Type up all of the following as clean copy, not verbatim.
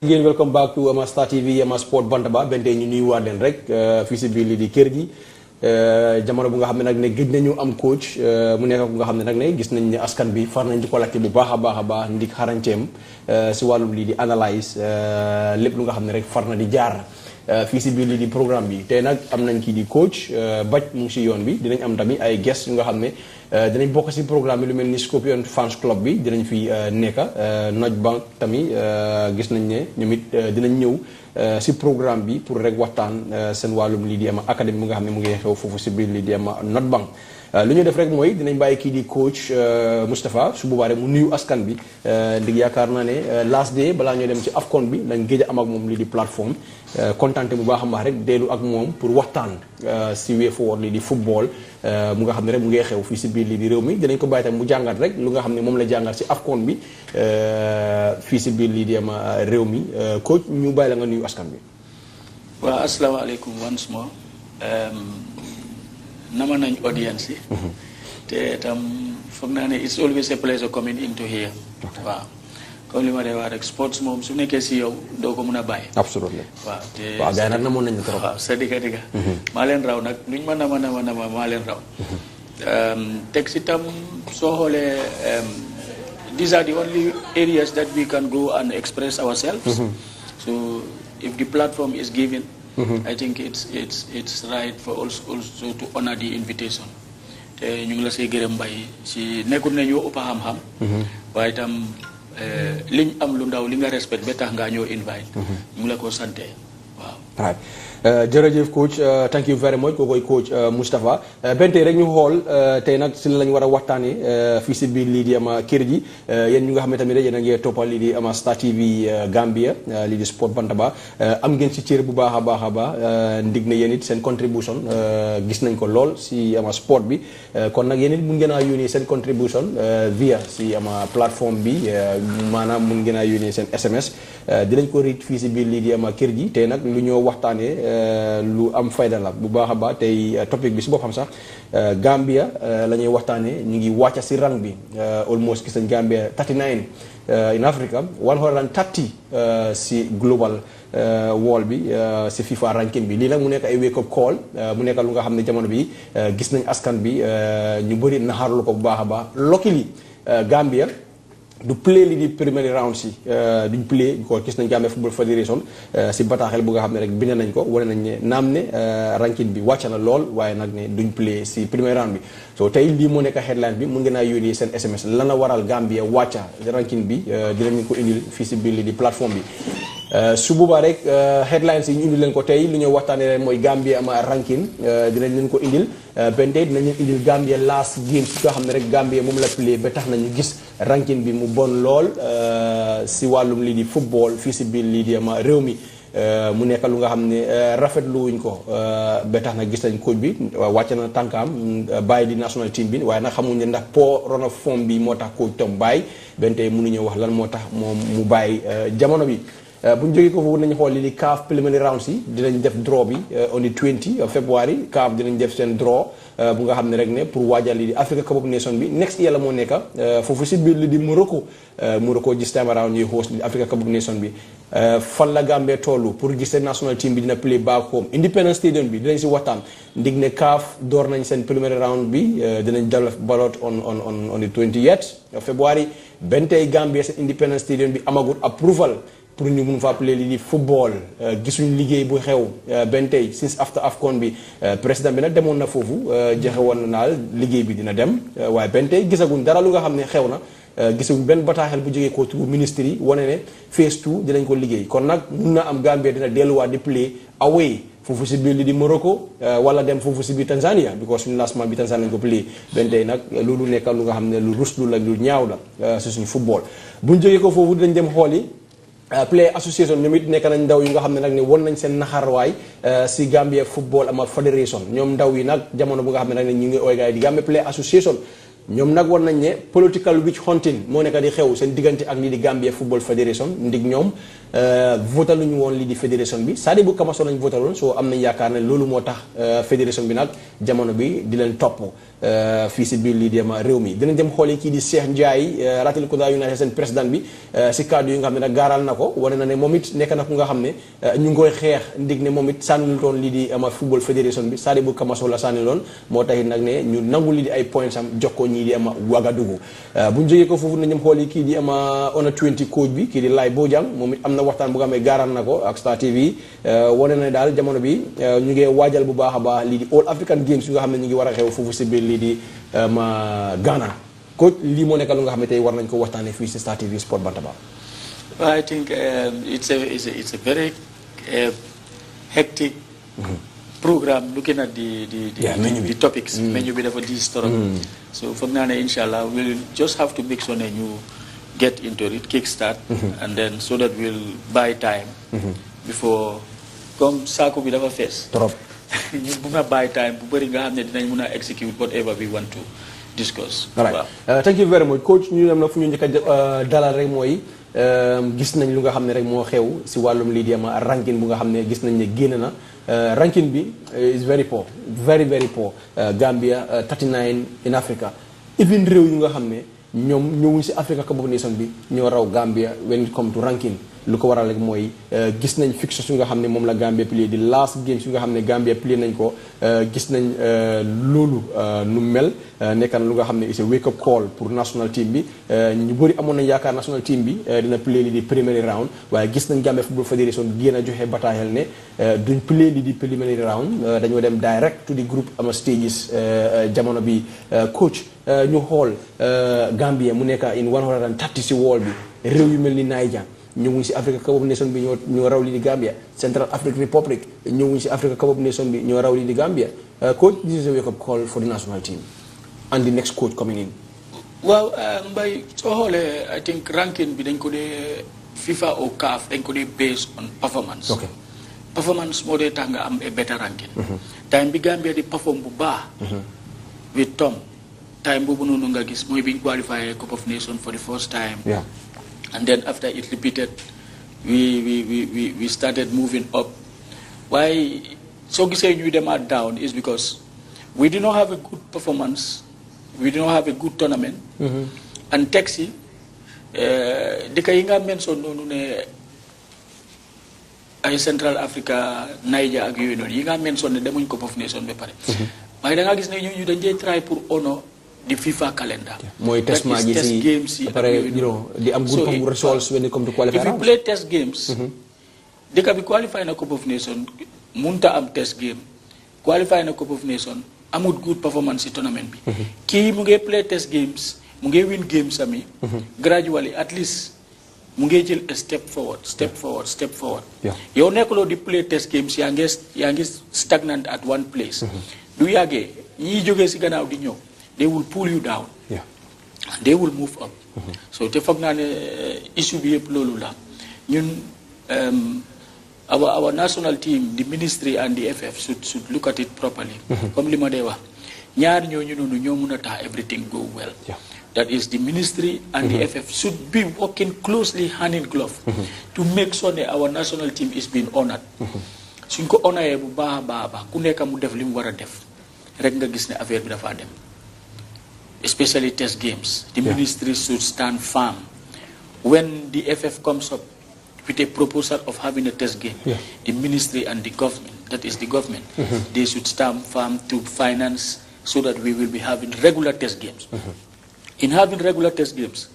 Again, welcome back to Star TV Sport Bantaba bente ñu nuyu waa leen rek fii si biir li di kër gi jamono bu nga xam ne nag ne gëj nañu am coach mu nekk ku nga xam ne nag ne gis nañ ne askan bi far nañ di ko laajte bu baax a baax ndik xarañteem si wàllum lii di analyse lépp lu nga xam ne rek far na di jaar fii si biir lii di programme bi tey nag am nañ kii di coach Baj mu ngi si yoon bi dinañ am tamit ay guest yu nga xam ne dinañ bokk si programme bi lu mel ni Scorpion Fans Club bi dinañ fi nekka Noj Bank tamit gis nañ ne ñoom it dinañ ñëw si programme bi pour rek waxtaan seen wàllum lii di ama académie mu nga xam ne mu ngi xew foofu si biir lii di ama Noj Bank lu ñu def rek mooy dinañ bàyyi kii di coach Moustapha su boobaa rek mu nuyu askan bi ndig yaakaar naa ne last day balaa ñoo dem ci AFCON bi lañ géej a am ak moom lii di plateforme kontaante bu baax a baax rek dellu ak moom pour waxtaan si way forward lii di football mu nga xam ne rek mu ngi xew fii si biir lii di réew mi dinañ ko bàyyi tam mu jàngat rek lu nga xam ne moom la jàngat si AFCON bi fii si biir lii di ama réew mi coach ñu bàyyi la nga nuyu askan bi. waaw asalaamaaleykum once more. nama nañ audience yi te tam foog naa ne it's always a pleasure coming into here waaw comme li ma dee wax rek sports moom su nekkee si yow doo ko mun a bàyyi absolument waaw te waaw gars yi nag namoon nañu trop waaw sa digga maa leen raw nag nuñ ma nama maa leen raw teg si tam soo xoolee these are the only areas that we can go and express ourselves so if the platform is given I think it's right for also to honor the invitation te ñu ngi la say gërëm mbay si nekkul ne ñoo ëpp xam-xam waaye itam liñ am lu ndaw li nga respect ba tax ngaa ñoo invite ñu ngi la ko sante waaw jërëjëf coach thank you very much kookoy coach Moustapha benn tey rek ñu xool tey nag si lañ war a waxtaanee fii si biir lii di ama kër gi yéen ñu nga xam ne tamit yéen a ngi toppal lii di ama Star TV Gambia lii di sport Bantaba am ngeen si cër bu baax a baax ndig na yéen it seen contribution gis nañ ko lool si ama sport bi kon nag yéen it mun ngeen a yónnee seen contribution via si ama plateforme bi maanaam mun ngeen a yónnee seen SMS dinañ ko riit fii si biir lii di ama kër gi tey nag lu ñoo waxtaanee lu am fayda la bu baax a baax tey topic bi si boppam sax Gambia la ñuy waxtaanee ñu ngi wàcca si rang bi almost gis nañ Gambia 39 in Africa 130 si global wall bi si FIFA ranking bi lii nag mu nekk ay wake up call mu nekk lu nga xam ne jamono bi gis nañ askan bi ñu bëri naxarlu ko bu baax a baax luckily Gambia du play li di premier round si duñ play ko gis nañ Gambia Football Federation si bataaxel bu nga xam ne rek bind nañ ko wane nañ ne naam ne ranking bi wàcc na lool waaye nag ne duñ play si premier round bi so tey lii moo nekk headline bi mun ngeen a yónnee seen SMS lan la waral Gambia wàcca ranking bi dinañ ko indil fii si biir li di plateforme bi su boobaa rek headlines yi ñu indil leen ko tey lu ñu waxtaanee leen mooy Gambia ama ranking dinañ leen ko indil benn tey dinañ leen indil Gambia last game si nga xam ne rek Gambia moom la play ba tax nañu gis ranking bi mu bon lool si wàllum lii di football fii si biir lii di ama réew mi mu nekk lu nga xam ne rafetlu wuñ ko ba tax na gis nañ coach bi wàcc na tànkaam bàyyi di national team bi waaye nag xamuñ ne ndax po run of form bi moo tax coach tom bàyyi benn tey mënuñu wax lan moo tax moom mu bàyyi jamono bi bu ñu jógee ko foofu nañu xool li di CAF preliminary rounds yi dinañ def draw bi on the 20 February CAF dinañ def seen draw bu nga xam ne rek ne pour waajal li di Africa Cup of Nations bi next year la moo nekka foofu si biir li di Morocco this time around ñuy host li di Africa Cup of Nations bi fan la Gambia tollu pour gis seen national team bi dina play back home Independence Stadium bi dinañ si waxtaan ndig ne CAF door nañ seen preliminary round bi dinañ def ballot on the 20th February benn tey Gambia seen Independence Stadium bi amagut approval pour ñu mun fa play li di football gisuñ liggéey bu xew benn tey since after AFCON bi président bi nag demoon na foofu joxe woon na naal liggéey bi dina dem waaye benn tey gisaguñ dara lu nga xam ne xew na gisuñ benn bataaxel bu jógee ko tu ministre yi wane ne phase 2 dinañ ko liggéey kon nag mun na am Gambia dina delluwaat di play away foofu si biir li di Morocco wala dem foofu si biir Tanzania because suñu lancement bi Tanzania lañ ko play benn tey nag loolu nekk lu nga xam ne lu ruslu la lu ñaaw la si suñu football buñ jógee ko foofu dinañ dem xool yi play association ñoom it nekk nañ ndaw yu nga xam ne nag ne won nañ seen naxarwaay si Gambia Football ama Federation ñoom ndaw yi nag jamono bu nga xam ne nag ne ñu ngi ooy gaay di Gambia Play Association ñoom nag war nañ ne political witch hunting moo nekk di xew seen diggante ak lii di Gambia Football Federation ndig ñoom votaluñu woon lii di fédération bi Sadibou Kamaso lañ votaloon soo am nañ yaakaar ne loolu moo tax fédération bi nag jamono bi di leen topp fii si biir lii di réew mi dinañ dem xooli kii di Cheikh Ndiaye Ratilkounda United seen président bi si kàddu yi nga xam ne nag gaaral na ko wane na ne moom it nekk na ku nga xam ne ñu ngi koy xeex ndig ne moom it sànnil toon lii di football fédération bi Sadibou Kamaso la sànni loon moo taxit nag ne ñu nangu lii di ay points am jox ko ñii di Ouagadougou bu ñu jógee ko foofu nañu xooli kii di Under 20 coach bi kii di Laye Bojang moom it am na waxtaan bu nga xam ne gaaral na ko ak Star TV wane na daal jamono bi ñu ngi waajal bu baax a baax lii di All African Games yu nga xam ne ñu ngi war a xew foofu si biir lii di Ghana coach lii moo nekk lu nga xam ne tey war nañ ko waxtaanee fii si Star TV Sport Bantaba. I think it's a very hectic program looking at the topics. Menu bi dafa diis torop. So foog naa ne inshallah we'll just have to make sure ne ñu get into it, kickstart, and then so that we'll buy time before comme saako bi dafa fees. Trop. ñu mun a buy time bu bëri nga xam ne dinañ mun a execute whatever we want to discuss. Right. Thank you very much coach ñu dem na fu ñu njëkk a dalal rek mooy gis nañ lu nga xam ne rek moo xew si wàllum lii di ranking bu nga xam ne gis nañ ne génn na ranking bi is very poor very very poor Gambia 39 in Africa even réew yu nga xam ne ñoom ñëwuñ si Africa Cup of Nations bi ñoo raw Gambia when it come to ranking lu ko waral rek mooy gis nañ fixtures yu nga xam ne moom la Gambia play di last games yu nga xam ne Gambia play nañ ko gis nañ loolu nu mel nekk na lu nga xam ne is a wake up call pour national team bi ñu bëri amoon nañ yaakaar national team bi dina play li di preliminary round waaye gis nañ Gambia Football Federation génn a joxe bataaxel ne duñ play li di preliminary round dañoo dem direct to the group ama stages jamono bi coach ñu xool Gambia mu nekk in 130 si wall bi réew yu mel ni Niger ñëwuñ si Africa Cup of Nations bi ñoo raw li di Gambia Central African Republic ñëwuñ si Africa Cup of Nations bi ñoo raw li di Gambia coach this is a wake up call for the national team and the next coach coming in. waaw Mbaye soo xoolee I think ranking bi dañ ko dee FIFA ou CAF dañ ko dee based on performance. Okay. Performance moo dee tax nga am a better ranking. time bi Gambia di perform bu baax. with Tom time boobu noonu nga gis mooy biñ qualifié Cup of Nations for the first time. Yeah. And then after it repeated, we started moving up. Why so saying you them are down is because we did not have a good performance, we did not have a good tournament, and taxi the kayinga mention no ne ay Central Africa, Niger ak yoy non yi nga mention ne demuñ Cup of Nations be pare. Waaye da nga gis ne ñu dañ try pour honor the FIFA calendar. Mooy test match yi games yi après di am good results when it come to qualify. If you play test games, they can be qualified in a Cup of Nations, munta am test game, qualify in a Cup of Nations, amut good performance in tournament bi. Kii mu ngi play test games, mu ngi win games ami, gradually at least mu ngi jël a step forward. Yow nekkuloo di play test games yaa ngi stagnant at one place. Du yàggee ñi jógee si gannaaw di ñëw. They will pull you down. Yeah. And they will move up. So te foog naa ne issue bi yëpp loolu la ñun our national team, the ministry and the FF should look at it properly. Comme li ma dee wax ñaar ñooñu noonu ñoo mun a tax everything go well. Yeah. That is the ministry and the FF should be working closely hand in glove to make sure that our national team is being honored. Suñ ko honoré bu baax a baax ku nekk mu def li mu war a def rek nga gis ne affaire bi dafa dem. Especially test games. The ministry should stand firm. When the FF comes up with a proposal of having a test game, the ministry and the government, that is the government, they should stand firm to finance so that we will be having regular test games. In having regular test games,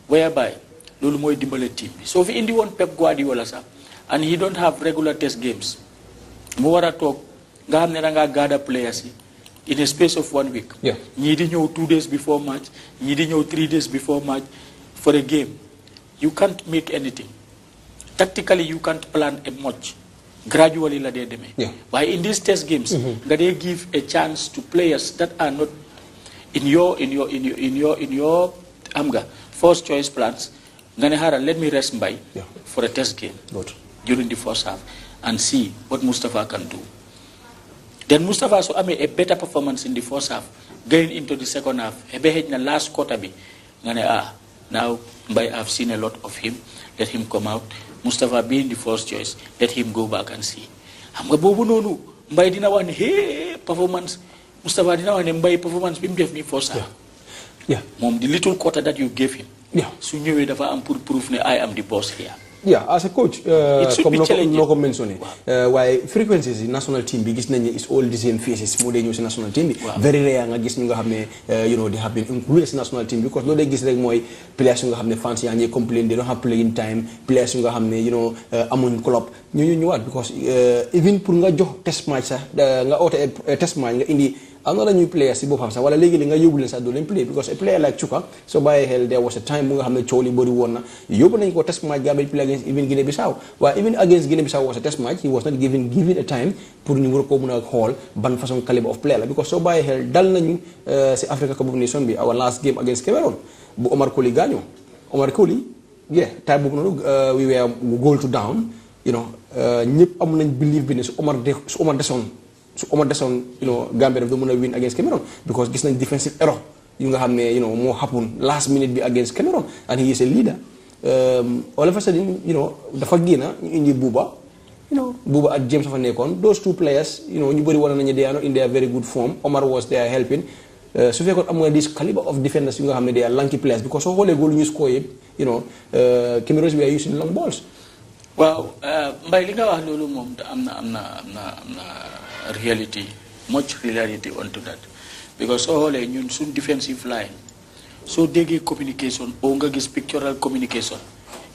whereby lolu moy dimbale team. So if indi won Pep Guardiola sa and he don't have regular test games, mu wara tok nga xamne da nga gather players yi in a space of 1 week. Ñi di ñëw 2 days before match, ñi di ñëw 3 days before match for a game. You can't make anything. Tactically, you can't plan a match. Gradually, la dee demee. But in these test games, that they give a chance to players that are not in your first choice plans. Let me rest by for a test game during the first half and see what Mustafa can do. Then Mustafa so made a better performance in the first half, going into the second half. In the last quarter, now I've seen a lot of him. Let him come out. Mustafa being the first choice, let him go back and see. Dina one performance. Mustafa dina wax ne Mbye performance bi mu def nii first half. Yeah. Moom the little quarter that you gave him. Yeah. Su ñëwee dafa am pour proof ne I am the boss here. Yeah, as a coach, should be challenging. no mentionné. Why frequencies in national team bi gis nañu is all the same faces moo dee ñëw si national team bi. Very rare nga gis ñu nga xam ne they have been included si national team because loolu day gis rek mooy players yu nga xam ne fans yaa ngi complain they don't have playing time players yu nga xam ne amuñ club ñu ñëwaat because even pour nga jox test match sax nga oote test match nga indi am na la ñuy players si boppam sax wala léegi li nga yóbbu leen sax doo leen play because a player like Chuka so bàyyi xel there was a time mu nga xam ne coow li bëri woon na yóbbu nañ ko test match Gambia play against even Guinea-Bissau waaye even against Guinea-Bissau was a test match he was not given a time pour ñu war ko mën a xool ban façon calibre of player la because soo bàyyi xel dal nañu si Africa Cup of Nations bi our last game against Cameroon bu Omar Colley gaañoo Omar Colley time boobu noonu we were goal to down ñëpp am nañ believe bi ne su Omar desoon Gambia daf do mën a win against Cameroon because gis nañ defensive error yu nga xam ne moo happen last minute bi against Cameroon and he is a leader all of a sudden dafa génna ñu indi Buba ak James fa nekkoon those two players ñu bëri wane nañu they are not in their very good form Omar was there helping su fekkoon am nga this caliber of defenders yu nga xam ne they are lanky players because soo xoolee goal ñu score yëpp Cameroon we are using long balls. waaw Mbye li nga wax loolu moom am na reality much reality onto that because soo xoolee ñun suñ defensive line soo déggee communication oo nga gis pictorial communication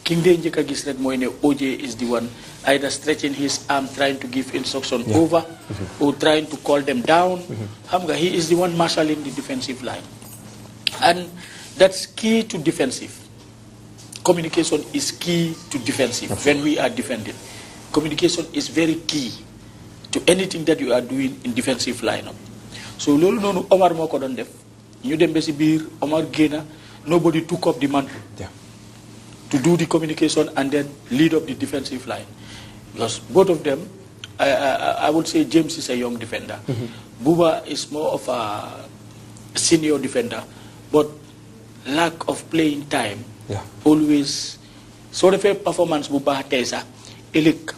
ki nga dee njëkk a gis rek mooy ne OJ is the one either stretching his arm trying to give instruction over or trying to call them down xam nga he is the one marshalling the defensive line and that's key to defensive. Communication is key to defensive when we are defending. Communication is very key to anything that you are doing in defensive lineup. So loolu noonu Omar moo ko doon def ñu dem ba si biir Omar génna nobody took up the mantle to do the communication and then lead up the defensive line because both of them I would say James is a young defender. Buba is more of a senior defender but lack of playing time always soo defee performance bu baax tey sax ëllëg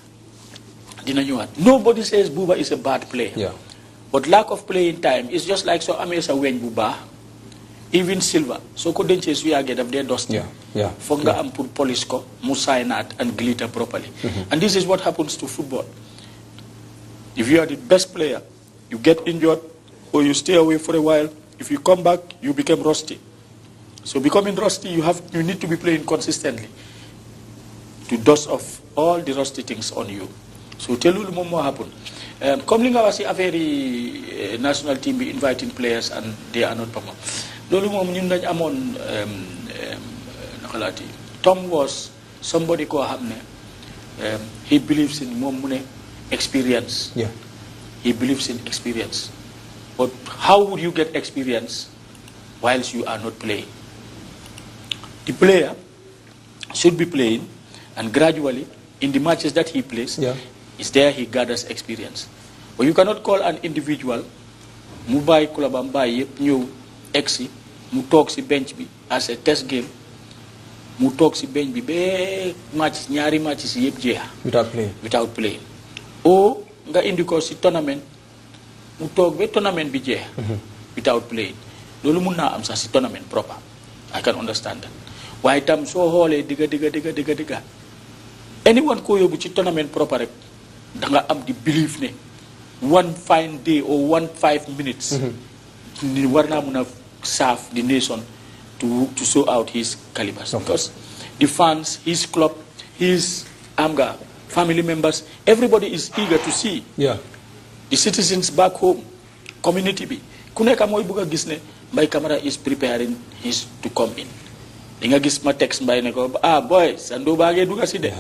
dina ñëwaat nobody says Buba is a bad player but lack of playing time is just like soo amee sa weñ bu baax even silver soo ko dencee su yàggee daf dee dust foog nga am pour polish ko mu shinaat and glitter properly and this is what happens to football if you are the best player you get injured or you stay away for a while if you come back you become rusty. So becoming rusty, you need to be playing consistently to dust off all the rusty things on you. So tell you what happened. Comme li nga wax ci affaire yi national team bi inviting players and they are not performing. Loolu moom ñun dañ amoon nakalaati Tom was somebody koo xam ne he believes in moom mu ne experience. He believes in experience. But how would you get experience whilst you are not playing? The player should be playing and gradually in the matches that he plays is there he gathers experience. But you cannot call an individual mu bàyyi club am bàyyi yëpp ñëw egsi mu toog si bench bi as a test game mu toog si bench bi ba ñaari match si yëpp jeex without playing o nga indi ko si tournament mu toog ba tournament bi jeex without playing loolu mun naa am sax si tournament proper I can understand that waaye tam soo xoolee digga anyone koo yóbbu ci tournament proper rek da nga am di believe ne one fine day or 5 minutes ni war naa mun a serve the nation to show out his calibers because the fans his club his family members everybody is eager to see the citizens back home community bi ku nekk mooy bëgg a gis ne Mbye Camara is preparing his to come in di nga gis ma text Mbye ne ko boy sa ndoo baa ngee dugga si de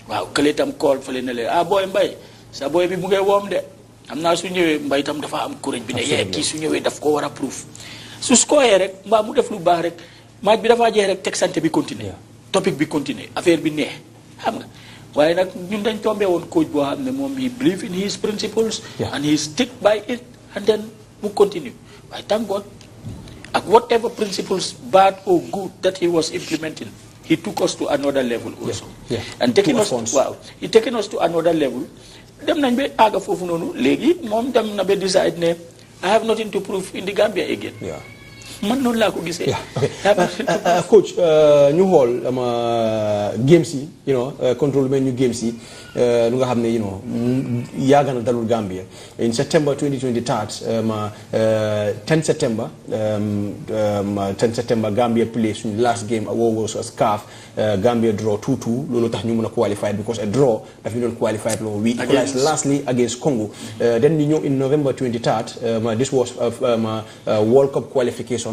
waaw kële tam call fële ne le boy Mbye sa boy bi mu ngee woom de am naa su ñëwee Mbye tam dafa am courage bi ne kii su ñëwee daf ko war a proof su scoyee rek mbaa mu def lu baax rek match bi dafa jeex rek teg santé bi continuer topic bi continuer affaire bi neex xam nga waaye nag ñun dañ tombé woon coach boo xam ne moom he believe in his principles and he stick by it and then mu continue waaye thank God ak whatever principles bad or good that he was implementing he took us to another level also and taking us he taking us to another level dem nañ ba àgga foofu noonu léegi moom dem na ba decide ne I have nothing to prove in the Gambia again. Yeah. Man noonu laa ko gisee. Yeah. Okay. Coach, ñu xool games yi, control men ñu games yi lu nga xam ne yàgg na dalul Gambia. In September 2023, 10 September Gambia play suñu last game was CAF. Gambia draw 2-2 loolu tax ñu mën a qualify because a draw daf ñu doon qualify loolu we equalized lastly against Congo. Then ñu ñëw in November 23rd this was World Cup qualification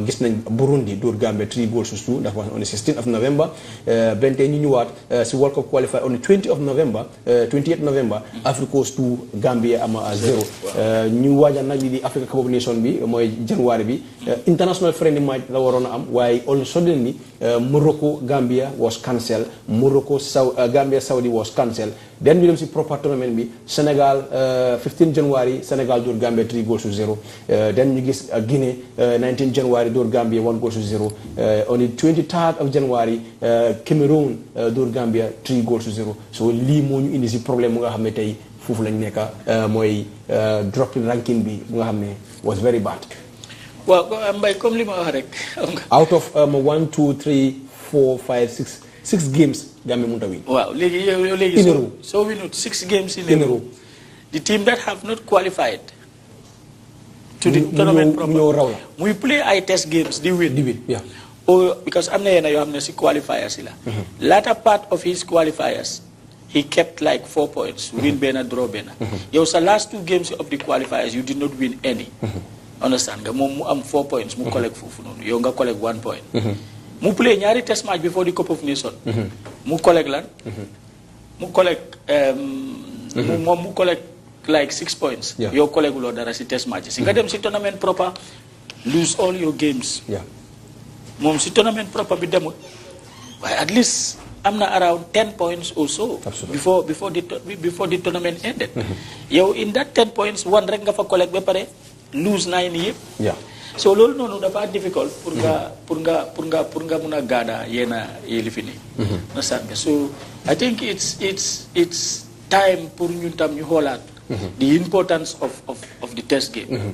gis nañ Burundi dóor Gambia 3-2 that was on the 16th of November. Ben tey ñu ñëwaat si World Cup qualify on the 28th November Africa Coast 2 Gambia ama 0 ñu waajal nag li di Africa Cup of Nation bi mooy January bi international friendly match la waroon a am waaye all suddenly Morocco Gambia was cancelled. Gambia Saudi was cancelled. Then we dem si proper tournament bi Sénégal 15 January Sénégal dóor Gambia 3-0. Then ñu gis Guinée 19 January dóor Gambia 1-0. On the 23rd of January Cameroon dóor Gambia 3-0. So lii moo ñu indi si problème mu nga xam ne tey foofu lañ nekk mooy drop in ranking bi nga xam ne was very bad. waaw Mbaye comme li ma wax rek. Out of 1 2 3 4 5 6 games Gambia mënut a win. Waaw léegi so we know 6 games in a row. The team that have not qualified to the tournament proper we play ay test games di win. Yeah. Or because am na yenn yoo xam ne si qualifiers yi la. Latter part of his qualifiers he kept like 4 points. Win benn draw benn. Yow sa last 2 games of the qualifiers you did not win any. Understand nga moom mu am 4 points mu collect foofu noonu yow nga collect 1 point. Mu play ñaari test match before the Cup of Nations. Mu collect lan. Mu collect mu collect like 6 points. Yow collect loo dara si test match si nga dem si tournament proper lose all your games. Moom si tournament proper bi demul waaye at least am na around 10 points or so. before the tournament ended. Yow in that 10 points one rek nga fa collect ba pare lose 9 yëpp. So loolu noonu dafa difficult pour nga mun a gaada yenn yi li fi nii. So I think it's time pour ñun tam ñu xoolaat the importance of the test game.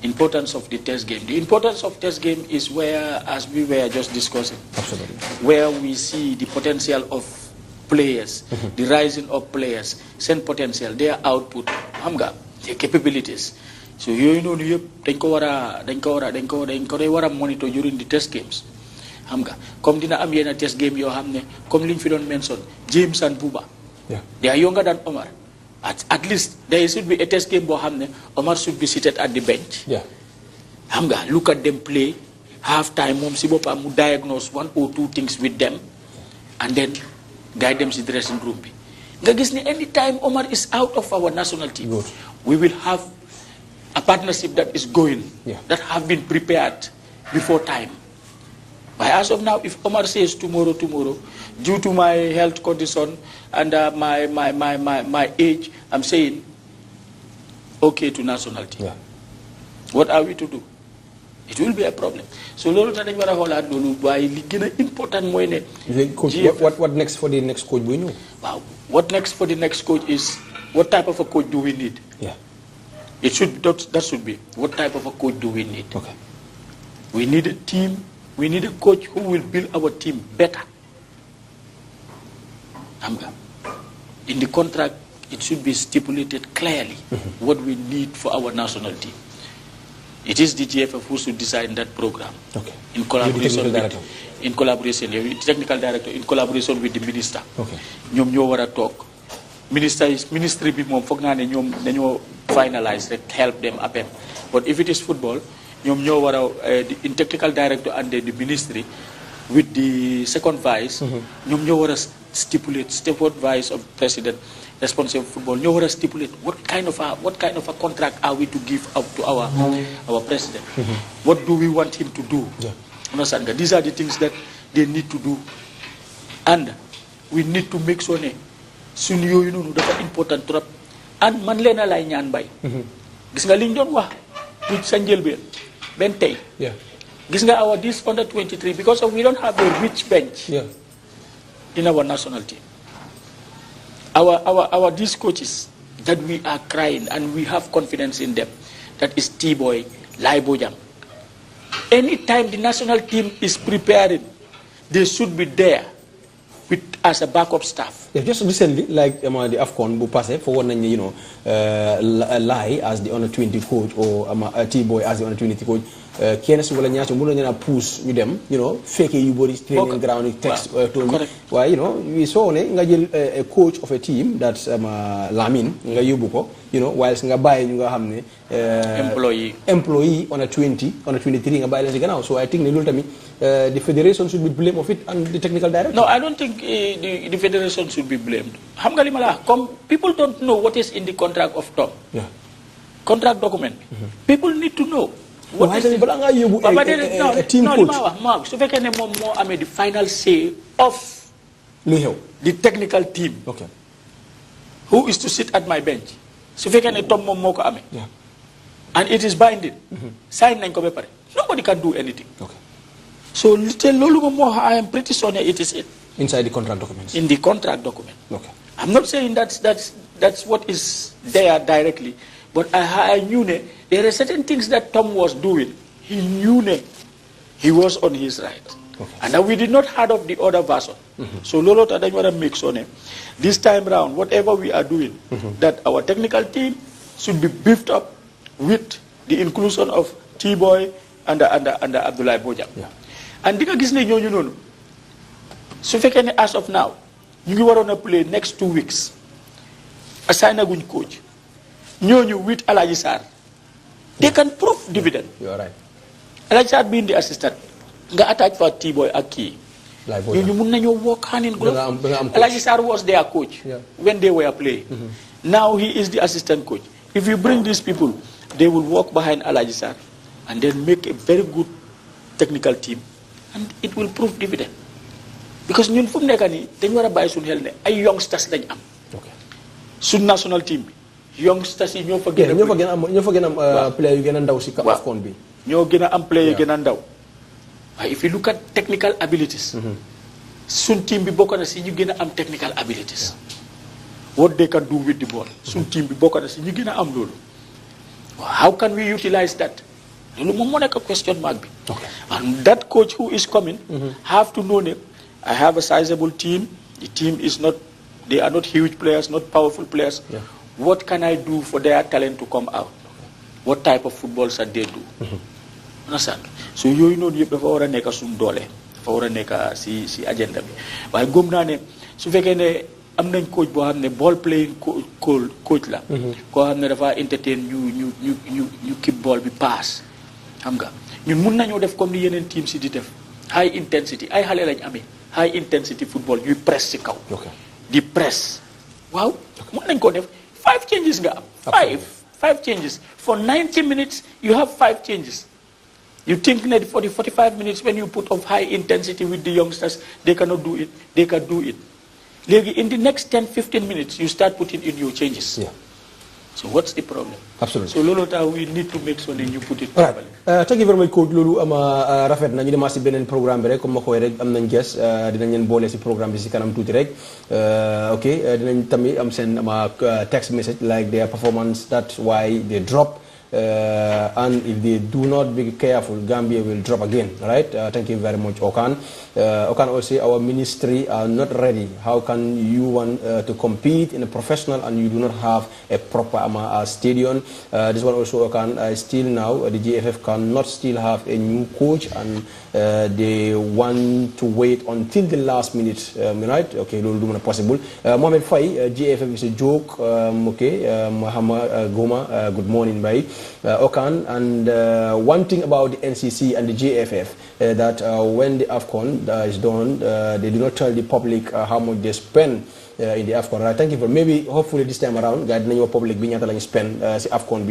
Importance of the test game. The importance of test game is where, as we were just discussing, where we see the potential of players, the rising of players, send potential, their output, their capabilities. So yooyu noonu yëpp dañ ko war a monitor during the test games. Comme dina am yenn test game yoo xam ne comme li ñu fi doon mention James and Buba. They are younger than Omar. At least there should be a test game boo xam ne Omar should be seated at the bench. Look at them play, half time moom si boppam mu diagnose 1 or 2 things with them and then guide them si dressing room bi. Nga gis ni anytime Omar is out of our national team, we will have a partnership that is going, that have been prepared before time. But as of now, if Omar says tomorrow, due to my health condition and my age, I'm saying okay to national team. What are we to do? It will be a problem. So lolu ta dañ wara xolaat lolu waye li gëna important moy ne what next for the next coach bu ñu? Wow. What next for the next coach is what type of a coach do we need? It should that should be what type of a coach do we need? We need a team. We need a coach who will build our team better. In the contract, it should be stipulated clearly what we need for our national team. It is the GFF who should design that program. In collaboration with the technical director, in collaboration with the minister. Ñom ñoo wara tok. Ministry bi mom fogg na ne ñom dañoo finalize rek help them appel. But if it is football, ñom ñoo wara in technical director and the ministry with the second vice, ñom ñoo wara stipulate second vice of president responsible for football ñoo wara stipulate what kind of a contract are we to give out to our president. What do we want him to do? Understand? These are the things that they need to do, and we need to make sure ne suñu yooyu noonu dafa important trop. And man leena lay ñaan bay gis nga liñ doon wax du sa njëlbeen ben tey gis nga our this under 23 because we don't have a rich bench in our national team. Our these coaches that we are crying and we have confidence in them, that is T-Boy, Lai Bojang. Anytime the national team is preparing, they should be there as a backup staff. Yeah, just recently, like the AFCON, bu passé for one, Lai as the under-20 coach or T-Boy as the under-20 coach. Kenn si wala ñaata mënu ñu na push ñu dem fake yu bari training ground text told me why we saw ne nga jël a coach of a team that's Lamine nga yóbbu ko whilst nga bàyyi ñu nga xam ne employee on a 20 on a 23 nga bàyyi leen si gannaaw. So I think ne loolu tamit the federation should be blamed of it and the technical director. No, I don't think the federation should be blamed. Xam nga li ma la comme people don't know what is in the contract of Tom. Yeah. Contract document. People need to know. What is bala nga yóbbu a team coach su fekkee ne moom moo amee the final say of lu xew the technical team. Okay. Who is to sit at my bench su fekkee ne Tom moom moo ko amee. Yeah. And it is binding. Sign nañ ko ba pare. Nobody can do anything. Okay. So loolu moom moo I am pretty sure it is it. Inside the contract documents. In the contract document. Okay. I'm not saying that's what is there directly, but I knew there are certain things that Tom was doing. He knew he was on his right. Okay. And now we did not heard of the other version. So Lolo Tadany want to make sure this time round, whatever we are doing, that our technical team should be beefed up with the inclusion of T-Boy and Abdullah Bojang. Yeah. And di nga gis ne ñooñu noonu su fekkee ne as of now ñu ngi waroon a play next 2 weeks assign aguñ coach ñooñu with Alaji Sarr they can prove dividend. You are right. Alaji Sarr being the assistant nga attach for T-Boy ak kii ñooñu mun nañoo work hand in glove. Alaji Sarr was their coach when they were playing. Now he is the assistant coach. If you bring these people, they will walk behind Alaji Sarr and then make a very good technical team. And it will prove dividend. Because ñun fu mu nekk nii dañu war a bàyyi suñu xel ne ay youngsters lañ am. Suñ national team bi youngsters yi ñoo fa gën a am player yu gën a ndaw si AFCON bi. ñoo gën a am player yu gën a ndaw. waaye if you look at technical abilities. suñ team bi bokk na si ñu gën a am technical abilities. What they can do with the ball. Suñ team bi bokk na si ñu gën a am loolu. How can we utilize that? loolu moom moo nekk question mark bi. And that coach who is coming have to know ne I have a sizable team. The team is not, they are not huge players, not powerful players. What can I do for their talent to come out? What type of football should they do? Understand? So yooyu noonu yëpp dafa war a nekk suñu doole dafa war a nekk si agenda bi waaye gëm naa ne su fekkee ne am nañ coach boo xam ne ball playing coach la. koo xam ne dafa entertain ñu keep ball bi pass. xam nga ñun mun nañoo def comme ni yeneen team si di def high intensity ay xale lañ amee high intensity football ñuy press si kaw. di press. waaw mun nañ ko def 5 changes nga am. 5 changes for 90 minutes you have 5 changes. You think that for the 45 minutes when you put of high intensity with the youngsters they cannot do it, they can do it. In the next 10-15 minutes you start putting in your changes. So what's the problem? Absolutely. So Lolo, we need to make sure that you put it properly. Thank you very much, Coach Lulu. Rafet na ñu demaat si beneen programme bi rek comme ma koy rek am nañ guest dinañ leen boole si programme bi si kanam tuuti rek. Ok dinañ tamit am seen text message like their performance, that's why they drop. And if they do not be careful, Gambia will drop again. Right? Thank you very much, Okan. Okan also, our ministry are not ready. How can you want to compete in a professional and you do not have a proper stadium? This one also, Okan, still now, the GFF cannot still have a new coach and they want to wait until the last minute. Right? Okay, it will possible. Mohamed Faye, GFF is a joke. Okay, Muhammad Goma, good morning, bye. Okan, and one thing about the NCC and the JFF that when the AFCON is done, they do not tell the public how much they spend in the AFCON. Right? Thank you for maybe hopefully this time around, guide your public being able to spend AFCON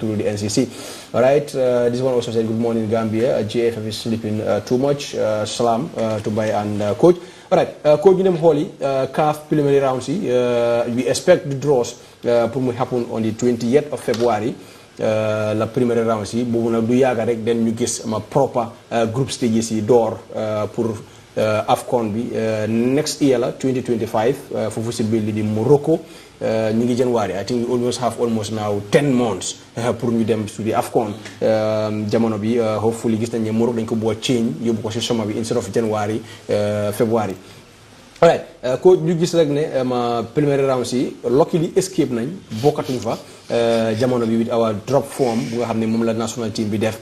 through the NCC. All right. This one also said good morning Gambia. JFF is sleeping too much. Salam to Bay and Coach. All right, Coach Ninem Holly, CAF preliminary rounds. We expect the draws to happen on the 28th of February. La première round si boobu nag du yàgga rek den ñu gis ma proper group stages yi door pour AFCON bi next year la 2025 foofu si biir li di Morocco ñu ngi January I think we almost have almost now 10 months pour ñu dem to the AFCON jamono bi hopefully gis nañ ne Morocco dañ ko boo change yóbbu ko si summer bi instead of January February. alright ko ñu gis rek ne premier round si luckily escape nañ bokkatuñ fa jamono bi with our drop form bu nga xam ne moom la national team bi def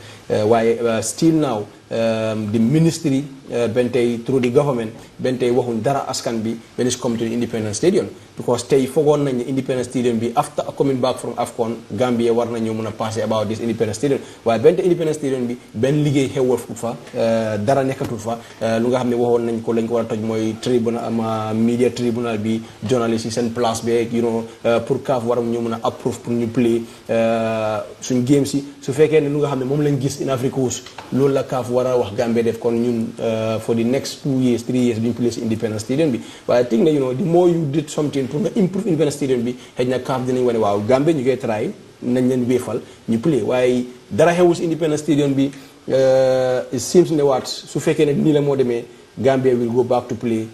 waaye still now the ministry ben tey through the government ben tey waxuñ dara askan bi when it's come to the Independence Stadium because tey foogoon nañ ne Independence Stadium bi after coming back from AFCON Gambia war nañoo mën a passé about this Independence Stadium waaye ben tey Independence Stadium bi benn liggéey xewal fa dara nekkatul fa lu nga xam ne waxoon nañ ko lañ ko war a toj mooy tribunal media tribunal bi journalist yi seen place beeg pour CAF waram ñu mën a approve pour ñu play suñ game si su fekkee ne lu nga xam ne moom lañ gis in Africa loolu la CAF war a wax Gambia def kon ñun for the next 2 years 3 years duñ play si Independence Stadium bi waaye I think ne the more you did something pour nga improve Independence Stadium bi xëy na CAF dinañ wane waaw Gambia ñu koy try nañ leen wéefal ñu play waaye dara xewul si Independence Stadium bi it seems ne waat su fekkee ne nii la moo demee Gambia will go back to play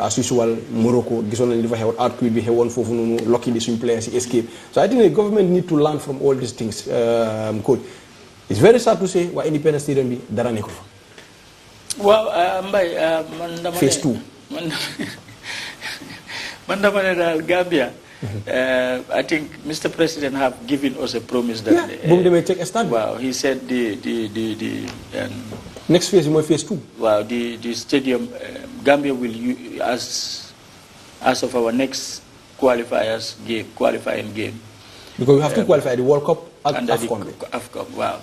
as usual Morocco gisoon nañ li fa xewoon earthquake bi xewoon foofu noonu luckily suñ players yi escape so I think the government need to learn from all these things coach it's very sad to say waa Independence Stadium bi dara nekkul fa. waaw Mbaye man dama ne phase 2 man dama ne daal Gambia. I think Mr. President have given us a promise that. bu mu demee check stade. Wow, he said the next phase mooy phase 2. Wow, the stadium Gambia will as of our next qualifying game. Because we have to qualify the World Cup and AFCON. AFCON, wow.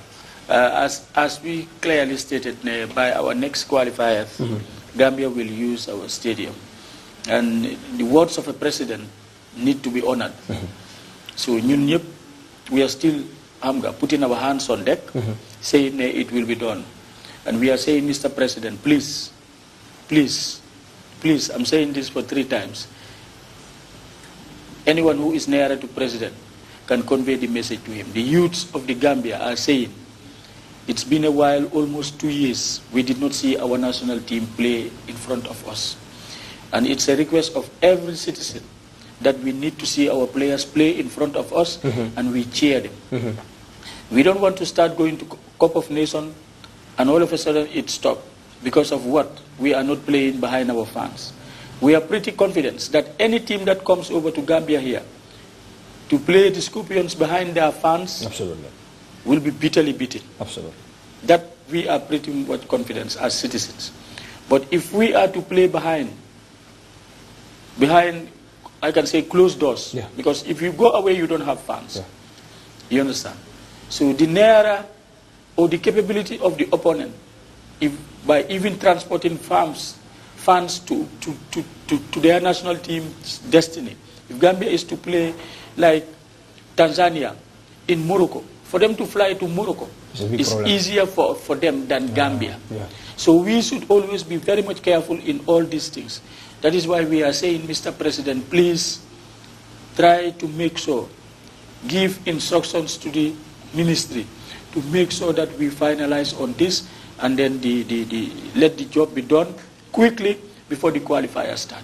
As we clearly stated, by our next qualifiers, Gambia will use our stadium. And the words of a president need to be honored. So we are still putting our hands on deck, saying it will be done. And we are saying, Mr. President, please, I'm saying this for 3 times. Anyone who is nearer to President can convey the message to him. The youths of the Gambia are saying, it's been a while, almost 2 years, we did not see our national team play in front of us. And it's a request of every citizen that we need to see our players play in front of us and we cheer them. We don't want to start going to Cup of Nations and all of a sudden it stopped. Because of what? We are not playing behind our fans. We are pretty confident that any team that comes over to Gambia here to play the Scorpions behind their fans will be bitterly beaten. Absolutely. That we are pretty much confident as citizens. But if we are to play behind, I can say closed doors, because if you go away, you don't have fans. You understand? So the nearer or the capability of the opponent, by even transporting fans to their national team's destiny. If Gambia is to play like Tanzania in Morocco, for them to fly to Morocco is easier for them than Gambia. So we should always be very much careful in all these things. That is why we are saying, Mr. President, please try to make sure, give instructions to the ministry to make sure that we finalize on this and then let the job be done quickly before the qualifiers start.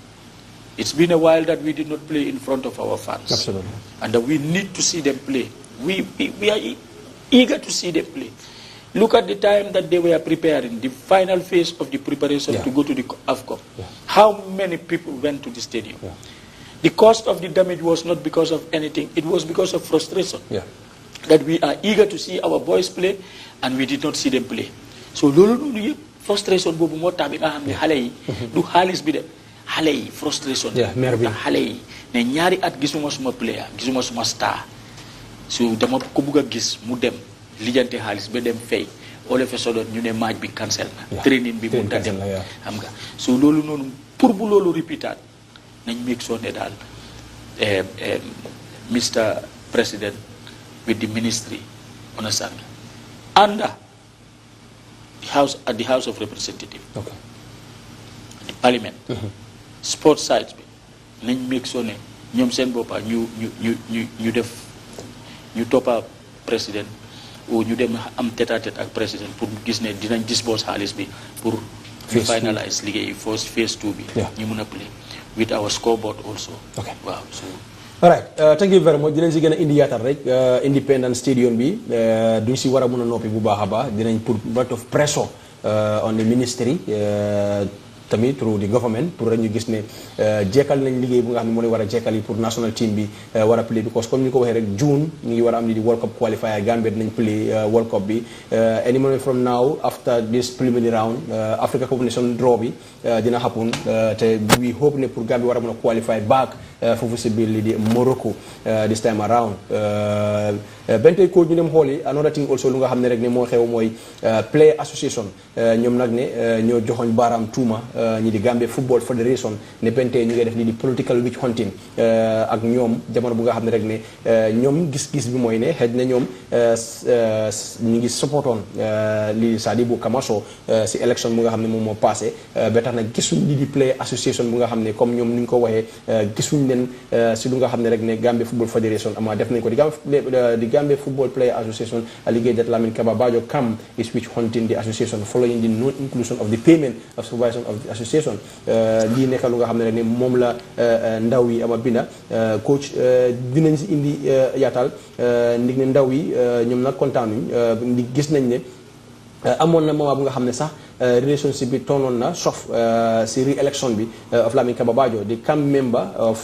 It's been a while that we did not play in front of our fans. Absolutely. And we need to see them play. We are eager to see them play. Look at the time that they were preparing, the final phase of the preparation to go to the AFCON. How many people went to the stadium? The cost of the damage was not because of anything. It was because of frustration. That we are eager to see our boys play and we did not see them play. So frustration bobu mo tax bi nga xamne xalé yi du xaliss bi de xalé yi frustration xalé yi ne ñaari at gisuma suma player gisuma suma star so dama ko bëgg gis mu dem lijante xaliss ba dem fay all of a sudden ñu ne match bi cancel na training bi mu da dem xam nga so lolu nonu pour bu lolu repeatat nañ make sure ne dal Mr. President with the ministry understand under at the House of Representatives, the Parliament, sports sides, nañ make sure ne ñoom seen boppa ñu def ñu toppa président ou ñu dem am tête-à-tête ak président pour gis ne dinañ dispose xaalis bi pour ñu finalize liggéey phase 2 bi ñu mën a play with our scoreboard also. Wow, so all right thank you very much dinañ si gën a indi yaatal rek Independence Stadium bi duñ si war a mën a noppi bu baax a baax dinañ put lot of pressure on the ministry tamit through the government pour rek ñu gis ne jekkal nañ liggéey bu nga xam ne moo lay war a jekkal yi pour national team bi war a play because comme ni ko waxee rek June ñu ngi war a am li di World Cup qualifier Gambia dinañ play World Cup bi any moment from now after this preliminary round Africa Cup of Nations draw bi dina happen te we hope ne pour Gambia war a mën a qualify back foofu si biir li di Morocco this time around bentey coach ñu dem xool yi another thing also lu nga xam ne rek ne moo xew mooy Player Association ñoom nag ne ñoo joxoñ baaraam tuuma ñi di Gambia Football Federation ne bentey ñu ngi def lii di political witch hunting ak ñoom jamono bu nga xam ne rek ne ñoom gis-gis bi mooy ne xëj na ñoom ñu ngi supportoon lii Sadibou Kamaso si élection bu nga xam ne moom moo passé ba tax na gisuñ lii di Player Association bu nga xam ne comme ñoom ni ñu ko waxee gisuñ leen si lu nga xam ne rek ne Gambia Football Federation ama def nañ ko di Gambia Football Player Association alleged that Lamin Kaba Bajo Kam is witch hunting the association following the non-inclusion of the payment of supervision of the association lii nekk lu nga xam ne rek ne moom la ndaw yi ama binda coach dinañ si indi yaatal ndig ne ndaw yi ñoom nag kontaanuñ ndi gis nañ ne amoon na moment bu nga xam ne sax relationship bi toonoon na sof si re-election bi of Lamin Kaba Bajo the camp member of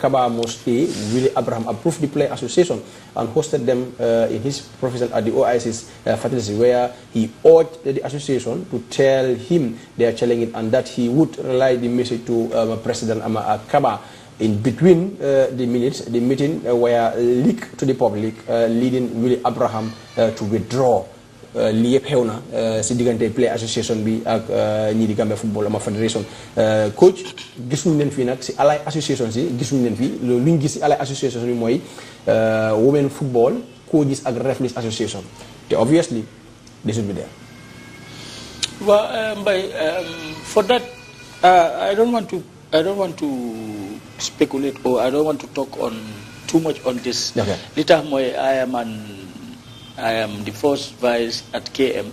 Kaba Mosque Willie Abraham approved the Player Association and hosted them in his profession at the OIC's facility where he urged the association to tell him they are challenging and that he would relay the message to President Kaba. In between the minutes, the meeting were leaked to the public, leading Willie Abraham to withdraw. Lii yëpp xew na si diggante Player Association bi ak ñii di Gambia Football Federation coach gisuñu leen fii nag si allied association si gisuñu leen fii lu ñu gis si allied association yi mooy women football coaches ak referees association te obviously they should be there. Well, for that I don't want to speculate or I don't want to talk on too much on this. Okay. Li tax mooy I am the first vice at KM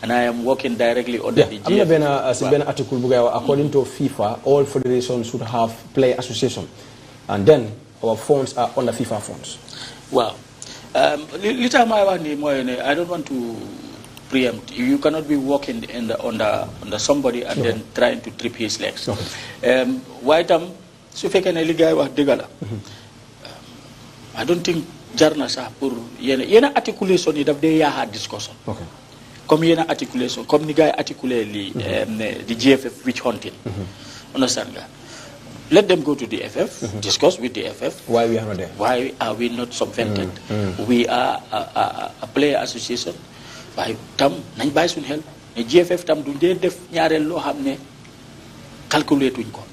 and I am working directly under the GF. I'm not article according to FIFA, all federations should have player association and then our funds are under FIFA funds. Wow. I don't want to preempt. You cannot be working under somebody and then trying to trip his legs. Why su fekkee ne li gaay wax dëgg la I don't think jar na sax pour yenn articulation yi daf dee yaaxaat discussion comme yenn articulation comme ni gars yi articulé lii di GFF witch hunting understand nga let them go to the FF discuss with the FF why we are not there, why are we not subvented we are a player association waaye tam nañ bàyyi suñu xel ne GFF tam du dee def ñaareel loo xam ne calculé tuñ ko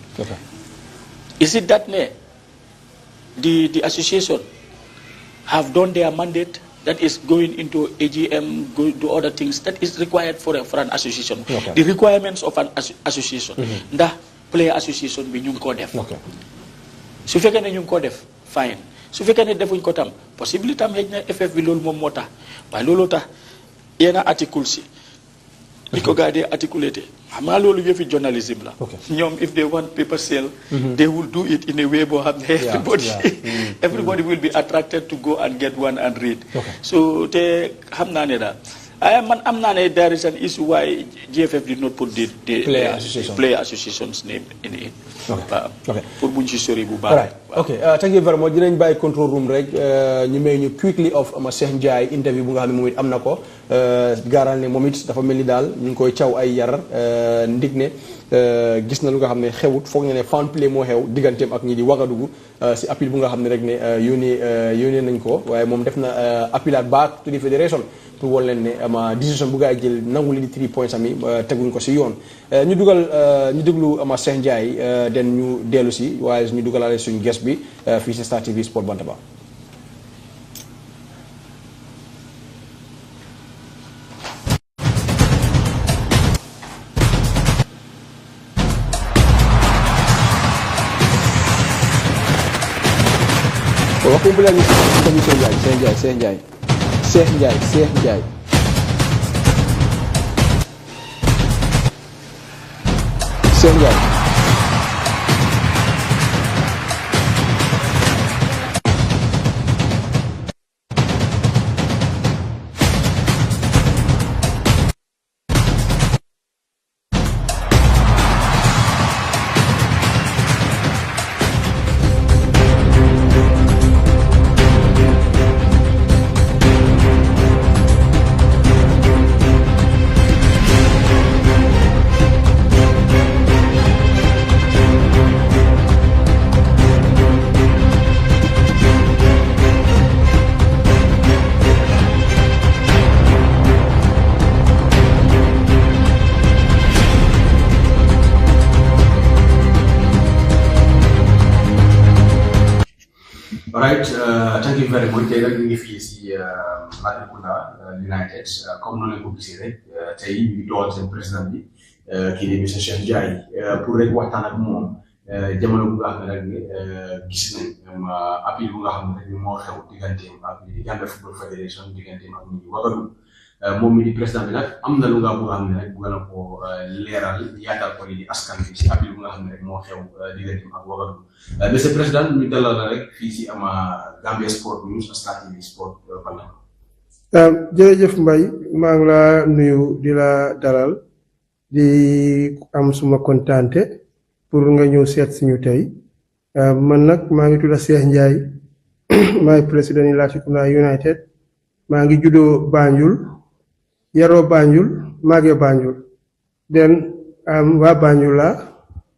is it that ne the association have done their mandate that is going into AGM, go to other things that is required for an association. The requirements of an association. Ndax player association bi ñu ngi ko def. Su fekkee ne ñu ngi ko def fine. Su fekkee ne defuñ ko tam possibilité tam xëy na FF bi loolu moom moo tax waaye looloo tax yenn article si li ko gaa dee articulé xam nga loolu yëfi journalism la. ñoom if they want paper sale. they will do it in a way boo xam ne everybody will be attracted to go and get one and read. So te xam naa ne daal man am naa ne there is an issue why GFF did not put the player association's name in it. Pour buñ ci sori bu baax. Thank you very much dinañ bàyyi control room rek ñu may ñu quickly of Cheikh Ndiaye interview bu nga xam ne moom it am na ko gaaral ne moom it dafa mel ni daal ñu ngi koy caw ay yar ndig ne gis na lu nga xam ne xewut foog ne fan play moo xew digganteem ak ñi di Wagadugu si appel bu nga xam ne rek ne yónnee nañ ko waaye moom def na appelat back to the federation pour wol leen ne ama décision bu gaa yi jël nangu li di 3 points ami teguñ ko si yoon ñu déglu ama Cheikh Ndiaye den ñu dellu si waaye ñu dugalaale suñu guest bi fii si Star TV Sport Bantaba. Kumpulan Cheikh Ndiaye right, thank you very much. Tey nag ñu ngi fii si Latrikunda United comme noonu la ko gisee rek tey ñu ngi doon seen président bi kii di monsieur Cheikh Ndiaye pour rek waxtaan ak moom jamono bu nga xam ne rek gis nañ appel bu nga xam ne rek moo xew digganteem ak Gambia Football Federation digganteem ak ñu Wagadugu moom mi di président bi nag am na lu nga bu nga xam ne rek bëgg na ko leeral yaatal ko di askan bi si appel bu nga xam ne rek moo xew digganteem ak Wagadugu monsieur président ñu dalal la rek fii si ama Gambia Sport News Star TV Sport Panama. jërëjëf Mbaye maa ngi la nuyu di la dalal di am suma kontaante pour nga ñëw seet si ñu tey man nag maa ngi tudd Cheikh Ndiaye maay président yi Latrikunda United maa ngi juddoo Banjul yaroo Banjul maagee Banjul den waa Banjul la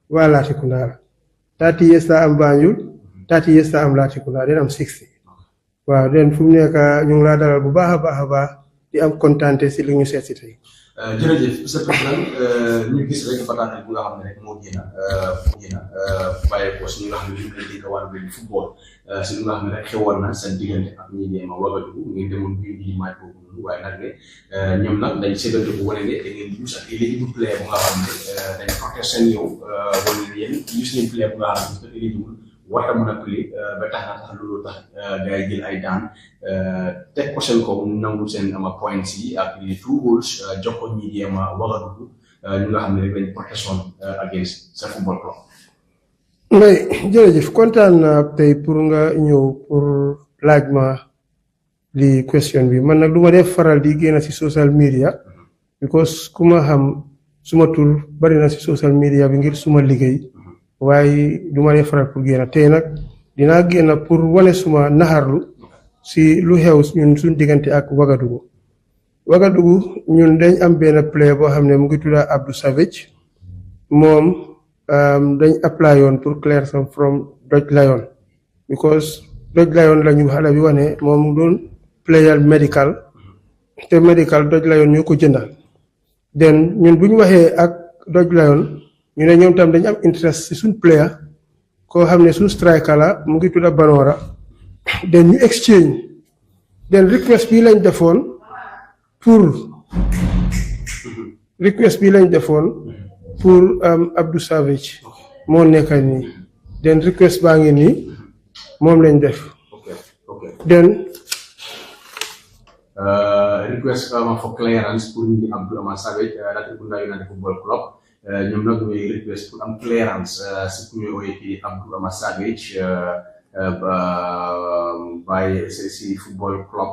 waa Latrikunda la 30 years la am Banjul 30 years la am Latrikunda den am 60 waaw den fu mu nekk ñu ngi laa dalal bu baax a baax di am kontaante si li ñu seet si tey. jërëjëf monsieur le président ñu gis rek bataaxal bu nga xam ne rek moo génn bàyyi ko si ñu nga xam ne ñu ngi leen di wàllu football si lu nga xam ne rek xewoon na seen diggante ak ñi di Wagadugu ngeen demoon bii di match boobu noonu waaye nag ne ñoom nag dañ séddante bu wane ne da ngeen di use ak éligible player bu nga xam ne dañ facteur seen yow wala yéen use ngeen player bu nga xam ne éligible warta mën a play ba tax na sax loolu tax gars yi jël ay daan teg ko seen kaw nangu seen points yi ak les 2 goals jox ko ñi di Wagadugu ñu nga xam ne rek dañ protection against sa football club. Mbaye jërëjëf kontaan naa tey pour nga ñëw pour laaj ma li question bi man nag du ma def faral di génn si social media because ku ma xam suma tur bari na si social media bi ngir suma liggéey waaye du ma def faral pour génn tey nag dinaa génn pour wane suma naxarlu si lu xew ñun suñ diggante ak Wagadugu ñun dañ am benn player boo xam ne mu ngi tudda Abdou Savage moom dañ apply yoon pour clear some from Dodge Lion because Dodge Lion la ñu xale bi wane moom doon player medical te medical Dodge Lion ñoo ko jëndal den ñun bu ñu waxee ak Dodge Lion ñu ne ñoom tam dañu am interest si suñ player koo xam ne suñ striker la mu ngi tudda Banora den ñu exchange den request bi lañ defoon pour Abdou Savage moo nekk nii den request baa ngi nii moom lañ def den request for clearance pour ñu di Abdou Savage Latrikunda United Football Club ñoom nag ñooy request pour am clearance si ku ñuy ooyee kii Abdou Savage by si football club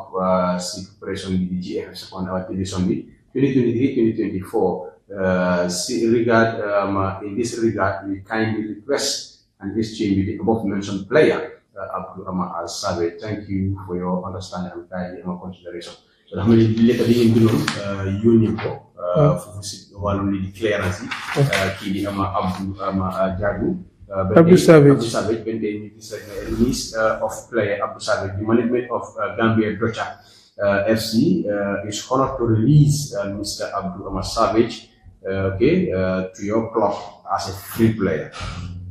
si préparation bi di GFF seconde division bi 2023-2024 in this regard we kindly request an exchange with the above mentioned player Abdou Savage. Thank you for your understanding and kindly consideration. So dafa mel ni lettre bi ngeen bindoon yónni ko foofu si wàllum li di clearance yi kii di Abdou Savage release of player Abdou Savage. The management of Gambia Docha FC is honored to release Mr. Abdou Savage to your club as a free player.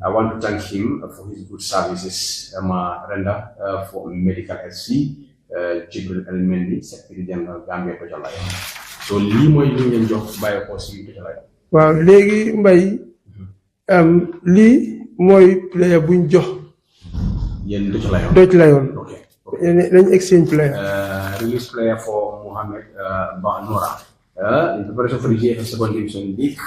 I want to thank him for his good services render for Medical FC Jibril El Mendy, Secretary General Gambia Docha Lion. So lii mooy li ngeen jox bàyyi ko si Docha Lion. waaw léegi Mbaye lii mooy player buñ jox yéen Docha Lion dañ exchange player release player for Mohamed Banora in preparation for the GFF second division league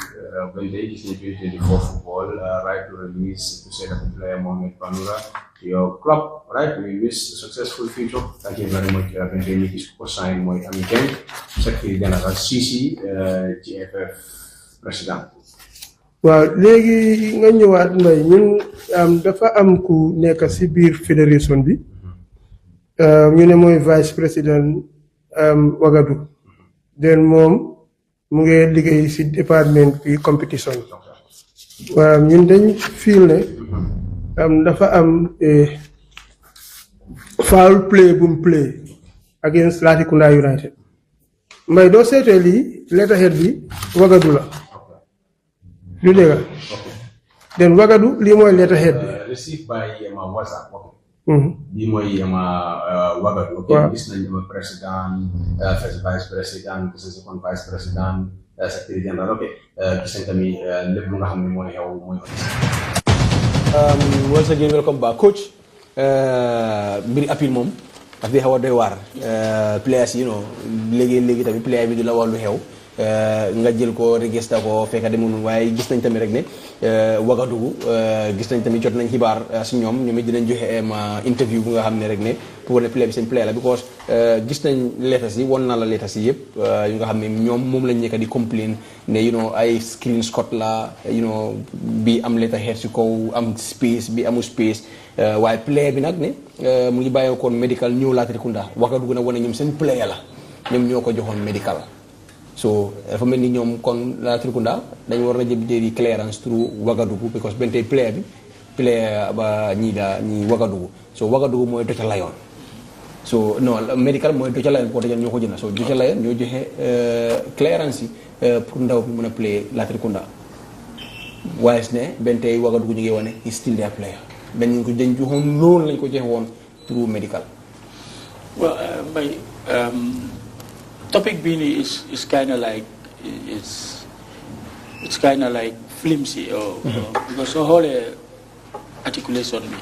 when they is in 2024 football right to release to set up the player Mohamed Banora to your club. Right, we wish a successful future. Thank you very much. Benjamin is co-signed my Amigen, Secretary General CC, GFF President. waaw léegi nga ñëwaat Mbaye ñun dafa am ku nekk si biir fédération bi ñu ne mooy vice président Wagadugu den moom mu ngi liggéey si département bi compétition waaw ñun dañ feel ne dafa am foul play bu mu play against Latrikunda United Mbaye doo seetee lii letterhead bi Wagadugu la lu dégg then Wagadugu lii mooy letterhead bi received by WhatsApp. bi mooy Wagadu. Waaw. Gis nañ président, first vice président, second vice président, secrétaire général. Ok, gis nañ tamit lépp lu nga xam ne mooy xew mooy. Once again, welcome back, coach. Mbiri appel moom daf di xaw a doy waar. Players yi léegi tamit player bi du la wax lu xew. Nga jël ko register ko fekk demul noonu waaye gis nañ tamit rek ne Wagadugu gis nañ tamit jot nañ xibaar si ñoom it dinañ joxe interview bu nga xam ne rek ne pour ne play bi seen play la because gis nañ letters yi won naa la letters yi yëpp yu nga xam ne ñoom moom lañ nekk di complain ne ay screenshot la bi am letter head si kaw am space bi amul space waaye play bi nag ne mu ngi bàyyee koon medical ñëw Latrikunda Wagadugu na wane ñoom seen play la ñoom ñoo ko joxoon medical. So dafa mel ni ñoom kon Latrikunda dañu war a jëli clearance through Wagadugu because benn tey player ba ñi Wagadugu so Wagadugu mooy Doca Lion so non medical mooy Doca Lion Port ñoo ko jënd so Doca Lion ñoo joxe clearance yi pour ndaw bi mën a play Latrikunda waaye ne benn tey Wagadugu ñu ngi wane is still their player dañ joxoon loolu lañ ko joxe woon through medical. Well, topic being is kind of like it's kind of like flimsy because the whole articulation bi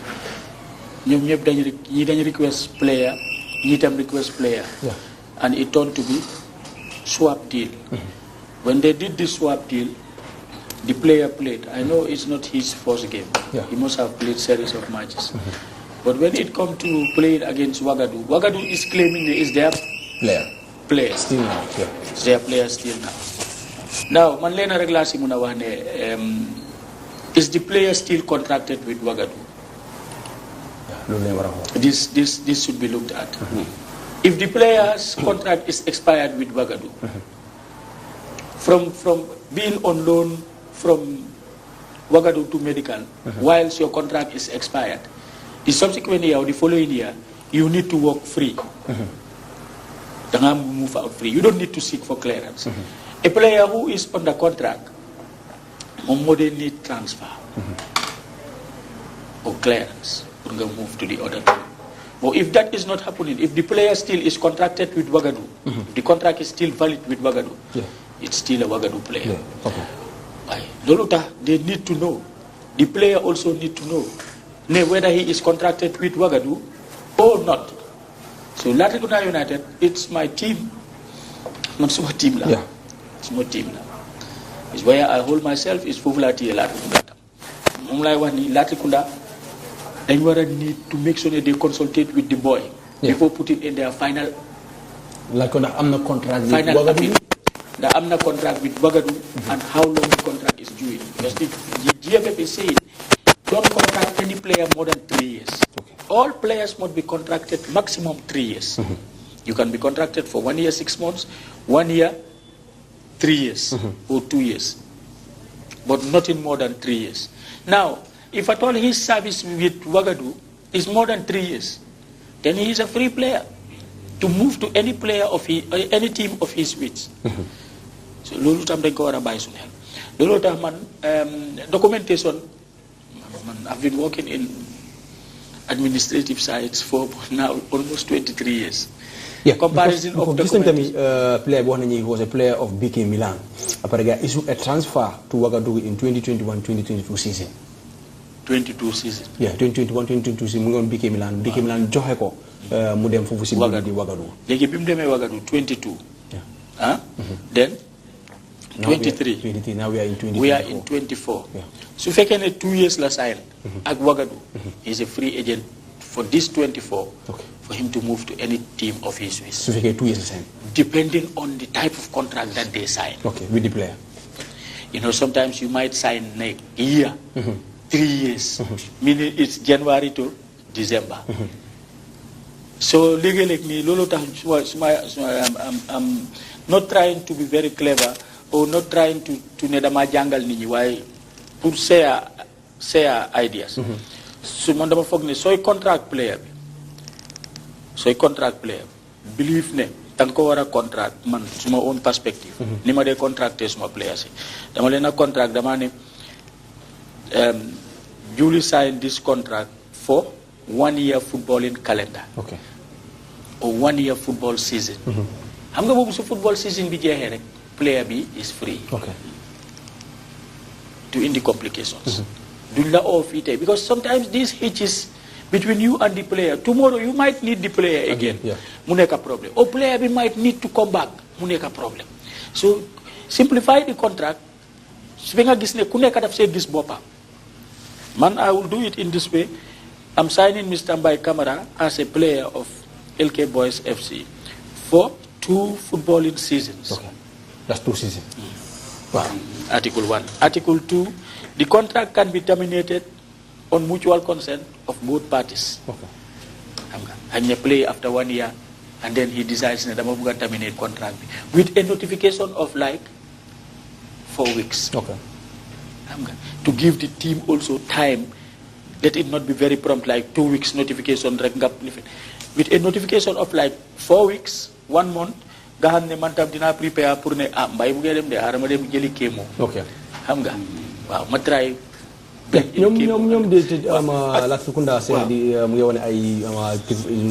ñoom ñëpp dañ request player ñi tam request player and it turned to be swap deal. When they did this swap deal, the player played. I know it's not his first game. He must have played series of matches. But when it comes to playing against Wagadu is claiming it is their player. Still now, It's their player still now. Now, man lena rek la si muna wax ne is the player still contracted with Wagadu? This should be looked at. If the player's contract is expired with Wagadu, from being on loan from Wagadu to medical, whilst your contract is expired, the subsequent year or the following year, you need to work free. Move out free. You don't need to seek for clearance. A player who is under contract, more they need transfer or clearance to move to the other team. But if that is not happening, if the player still is contracted with Wagadu, if the contract is still valid with Wagadu, it's still a Wagadu player. Loluta, they need to know. The player also need to know whether he is contracted with Wagadu or not. So Latrikunda United, it's my team. Not so team now. It's my team now. It's where I hold myself is Fufulati Latrikunda. Latrikunda, then you need to make sure that they consultate with the boy before putting in their final. Like I'm not contract with Wagadu. I'm not contract with Wagadu and how long the contract is due. Because the GFF is saying don't contract any player more than 3 years. All players must be contracted maximum 3 years. You can be contracted for 1 year, 6 months, 1 year, 3 years, or 2 years. But nothing more than 3 years. Now, if at all his service with Wagadu is more than 3 years, then he is a free player to move to any player of any team of his which. So, lolu tam dañ ko wara bay sun hel. Lolu tax man documentation I've been working in administrative sites for now almost 23 years. Comparison of documentation. Player he was a player of BK Milan. Après il issue a transfer to Wagadugu in 2021-2022 season. 22 season. Yeah, 2021-2022 season mu ngon BK Milan. BK Milan joxe ko mu dem fofu ci Wagadugu. Légui bimu démé Wagadugu 22. Then 23. 23. Now we are in 24. We are in 24. So if I can 2 years last sign at Wagadu, he's a free agent for this 24 for him to move to any team of his choice. So if I 2 years sign? Depending on the type of contract that they sign. Okay, with the player. Sometimes you might sign a year, 3 years, meaning it's January to December. So legally, I'm not trying to be very clever or not trying to nedama jangal nini why pour share ideas. So man dama fogg ne soy contract player believe ne dang ko wara contract man suma own perspective ni ma de contracté suma player si dama leena contract dama ne Julie signed this contract for 1 year footballing calendar. Okay. Or 1 year football season. Xam nga boobu su football season bi jeexee rek player bi is free. Okay. To indi complications. Duñ la oo fii tey because sometimes these hitches between you and the player tomorrow you might need the player again. Mu nekk a problem. Or player bi might need to come back. Mu nekk a problem. So simplify the contract. Su nga gis ne ku nekk daf see gis boppam. Man, I will do it in this way. I'm signing Mr. Mbai Kamara as a player of LK Boys FC for 2 footballing seasons. Okay. That's 2 seasons. Wow. Article 1. Article 2, the contract can be terminated on mutual consent of both parties. Okay. And you play after 1 year, and then he decides that I'm going to terminate contract with a notification of like 4 weeks. Okay. To give the team also time, let it not be very prompt, like 2 weeks notification. With a notification of like 4 weeks, 1 month, gahan ne man tam dina prepare pour ne mbay bu ngey dem de arama dem jeli kemo. Okay. Xam nga waaw ma try ñoom de la Sukunda sen di mu ngi wone ay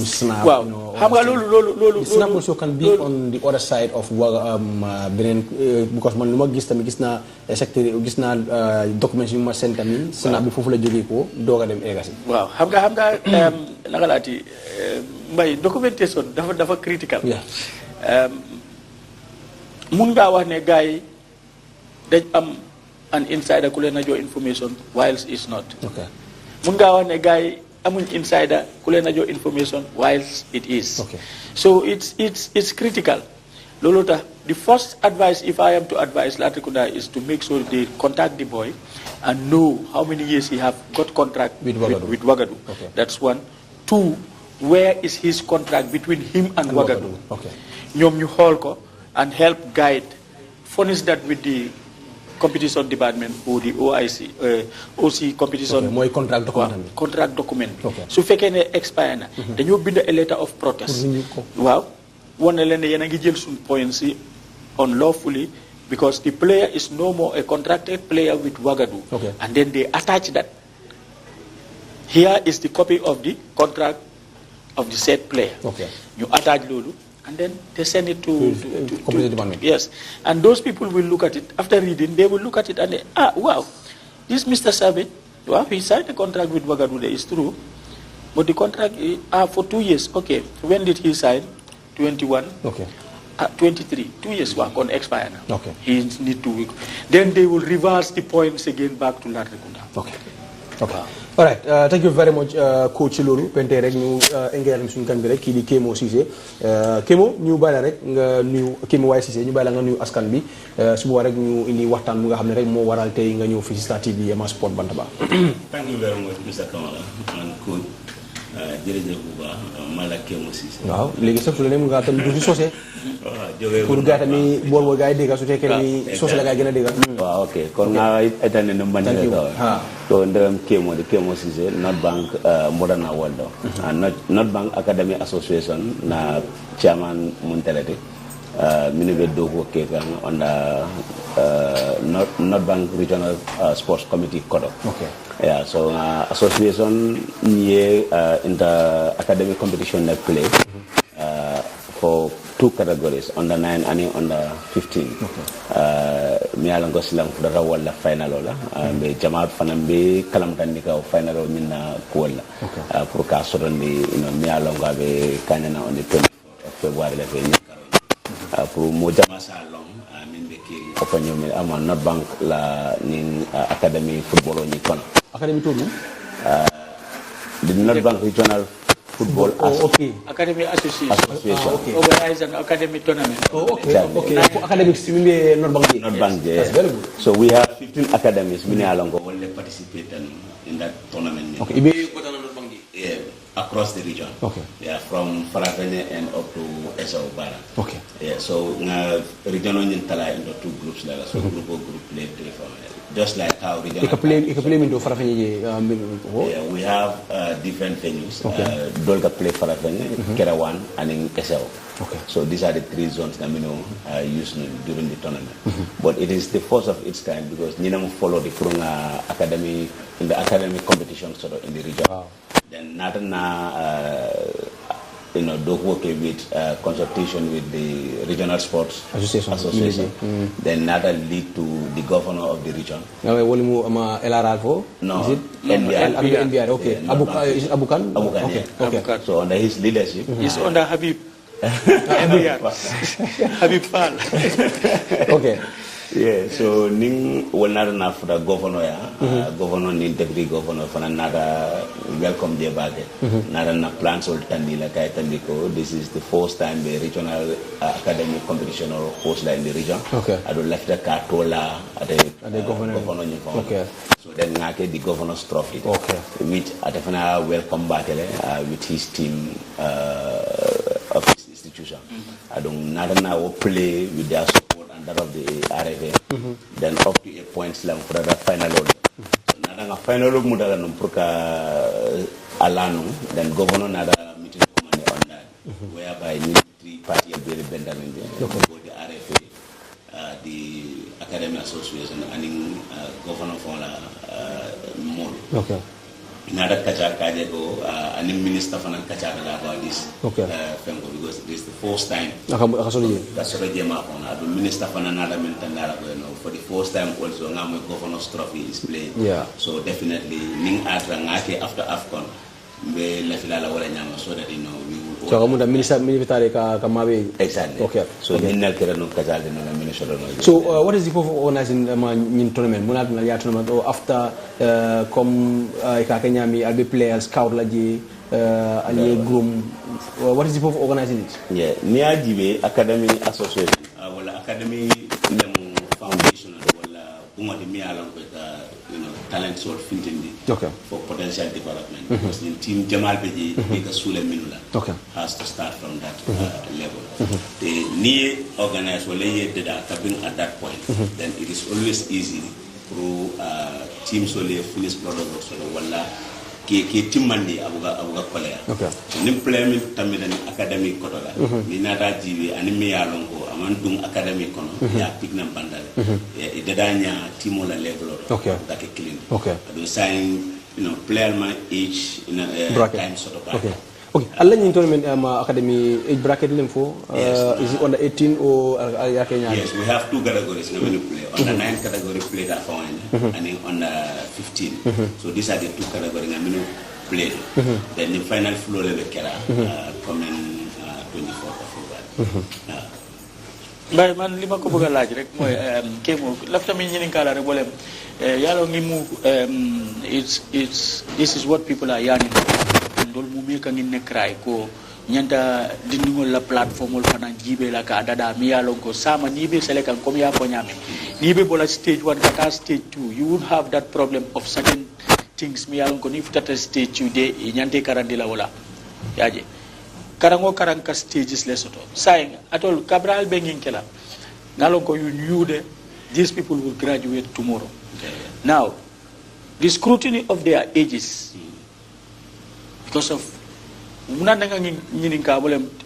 snap. Waaw xam nga loolu snap also can be on the other side of benen because man luma gis tamit gis na secteur gis na documents yu ma sen tamit snap bi fofu la joge ko doga dem egasi. Waaw xam nga naka laati mbay documentation dafa critical. Mun ngaa wax ne gars yi dañ am an insider ku leen a jox information whilst it's not. Okay. Mun ngaa wax ne gars yi amuñ insider ku leen a jox information whilst it is. Okay. So it's critical. Loolu tax the first advice, if I am to advise Latrikunda, is to make sure they contact the boy and know how many years he have got contract with Wagadu. Okay. That's 1. 2, where is his contract between him and Wagadu? Okay. Ñoom ñu xool ko and help guide, furnish that with the competition department or the OC competition. Mooy contract document. Contract document bi. Okay. Su fekkee ne expire na. dañoo bind a letter of protest. Waaw wane leen ne yéen a ngi jël suñ points yi unlawfully because the player is no more a contracted player with Wagadu. Okay. And then they attach that. Here is the copy of the contract of the said player. Okay. You attach Lulu, and then they send it to competition department. Yes, and those people will look at it. After reading, they will look at it and they, wow, this Mr. Savage, wow, he signed a contract with Wagadude, it's true, but the contract for 2 years. Okay, when did he sign? 21. Okay. 23. 2 years work on expire now. Okay. He need 2 weeks. Then they will reverse the points again back to Latrikunda. Okay. Okay. All right. Thank you very much, coach Lolu. Pente rek ñu engagé suñu kan bi rek kii di Kémo Cissé. Kémo ñu bàyyi la rek nga nuyu Kémo Waye Cissé ñu bàyyi la nga nuyu askan bi su boobaa rek ñu indi waxtaan bu nga xam ne rek moo waral tey nga ñëw fii si Star TV Yama Sport Bantaba. Thank you very much, Mr. Kamala. Man coach jërëjëf bu baax man la Kémo Cissé. waaw léegi sax su la ne mu nga tam du si sosé. pour gars tamit boor boo gars yi dégg su fekkee ni sosé la gars yi gën a dégg. waaw ok kon nga etane no man la to ndem Kémo de Kémo Cissé North Bank Modern World North Bank Academy Association na chairman muntelete minibe dogo kekan on the North Bank Regional Sports Committee Code. Okay. Yeah, so association ye inter academic competition that play for 2 categories, under 9 and under 15. Okay. Mi alango silang fudara wala final ola. Be jamaat fanam be kalam tandika final o minna kuwala. Okay. Pour ka sotondi mi alango be kanana on the 24th of February la be pour mo jama salong min be ki ko nyomi ama na bank la nin academy football ni kono. Academy tour the North Bank Regional Football okay. Academy Association. Okay. Organize an academy tournament. Okay. Okay. For academics, we may North Bank. North Bank, yeah. That's very good. So we have 15 academies. We will participate in that tournament. Okay. Yeah, across the region. Okay. Yeah, from Farafene and up to Esau Bara. Okay. Yeah, so region on Tala into 2 groups like so group play from just like how region. You can play into Farafene. Yeah, we have different venues. Okay. Dolga play Farafene, Kerawan, and in Esau. Okay. So these are the 3 zones that we know used during the tournament. But it is the first of its kind because Ninam follow the Kurunga academy in the academic competition sort of in the region. Wow. Then not do work with consultation with the regional sports association. Then not lead to the governor of the region. No, is it NBR? Okay. Is it Abukan? Abukan, okay. Yeah. Okay. Abukan. So under his leadership, It's under Habib. Habib Fall. Okay. Yeah, so ning wala na for the governor governor ni deputy governor for another welcome day back. Nara na plans all tandi la kay tandi ko. This is the first time the regional academic competition or host in the region. Okay. I don't left the Katola at the governor ni form. Okay. So then ngake the governor's trophy. Okay. Which atafana welcome back with his team of his institution. I don't nara na play with their support and that of the RFA. Then up to a point slam for the final order. So nada nga final order mudala numpuka alano. Then governor nada meeting command on that, whereby three party very benjamin the RFA, the academic association, and governor for more. Okay. Nada kacha kaje go and minister for kacha about this. Okay. Because this is the first time. That's already the minister for another for the first time also governor's trophy is played. Yeah. So definitely ning atra ngake after AFCON be la filala wala nyama so that we will. So kamu minister military ka mabe. Exactly. Okay. So ninnal kera no kacha de no minister no. So what is the purpose of organizing in tournament? Muna na ya tournament or after come ka Kenya mi albe players scout laji ali groom. What is the purpose of organizing it? Yeah, near Jibe Academy Association, wala Academy Foundation, wala umati mi alam ko talent soul fintindi for potential development. Because in team Jamal Beji bika sule minula has to start from that level. The near organize wala ye deda kabing at that point, then it is always easy through teams wala finish product so wala ki timmandi abuga kolea. Nim play tammi den academic kotola mi nata jibi ani mi yalon ko amandum academic kono ya pignam bandale e dadanya timola level that ke clean do sign player my age in a time sort of Okay. Allah ni tournament academy age bracket lim for is it under 18 or Yes, we have two categories na we play. Under 9 category play that for and under 15. So these are the two categories na we play. Then the final floor level kera coming 24th of February. Bay man lima ko bëgg laaj rek moy kemo lafta mi ñini kala rek bolem yalo ngi mu this is what people are yearning dol mu mi ka ngi ne cry ko nyanta dindingol la platform ol fana jibe la ka dada mi yalo ko sama nibe sele kan comme ya ko nyame nibe bola stage 1 kata stage 2 you would have that problem of certain things mi yalo ko ni futata stage 2 de nyante karandila wala yaje karango karanka stages lesoto saying atol cabral bengin kela ngalon ko you knew that these people will graduate tomorrow. Now the scrutiny of their ages because of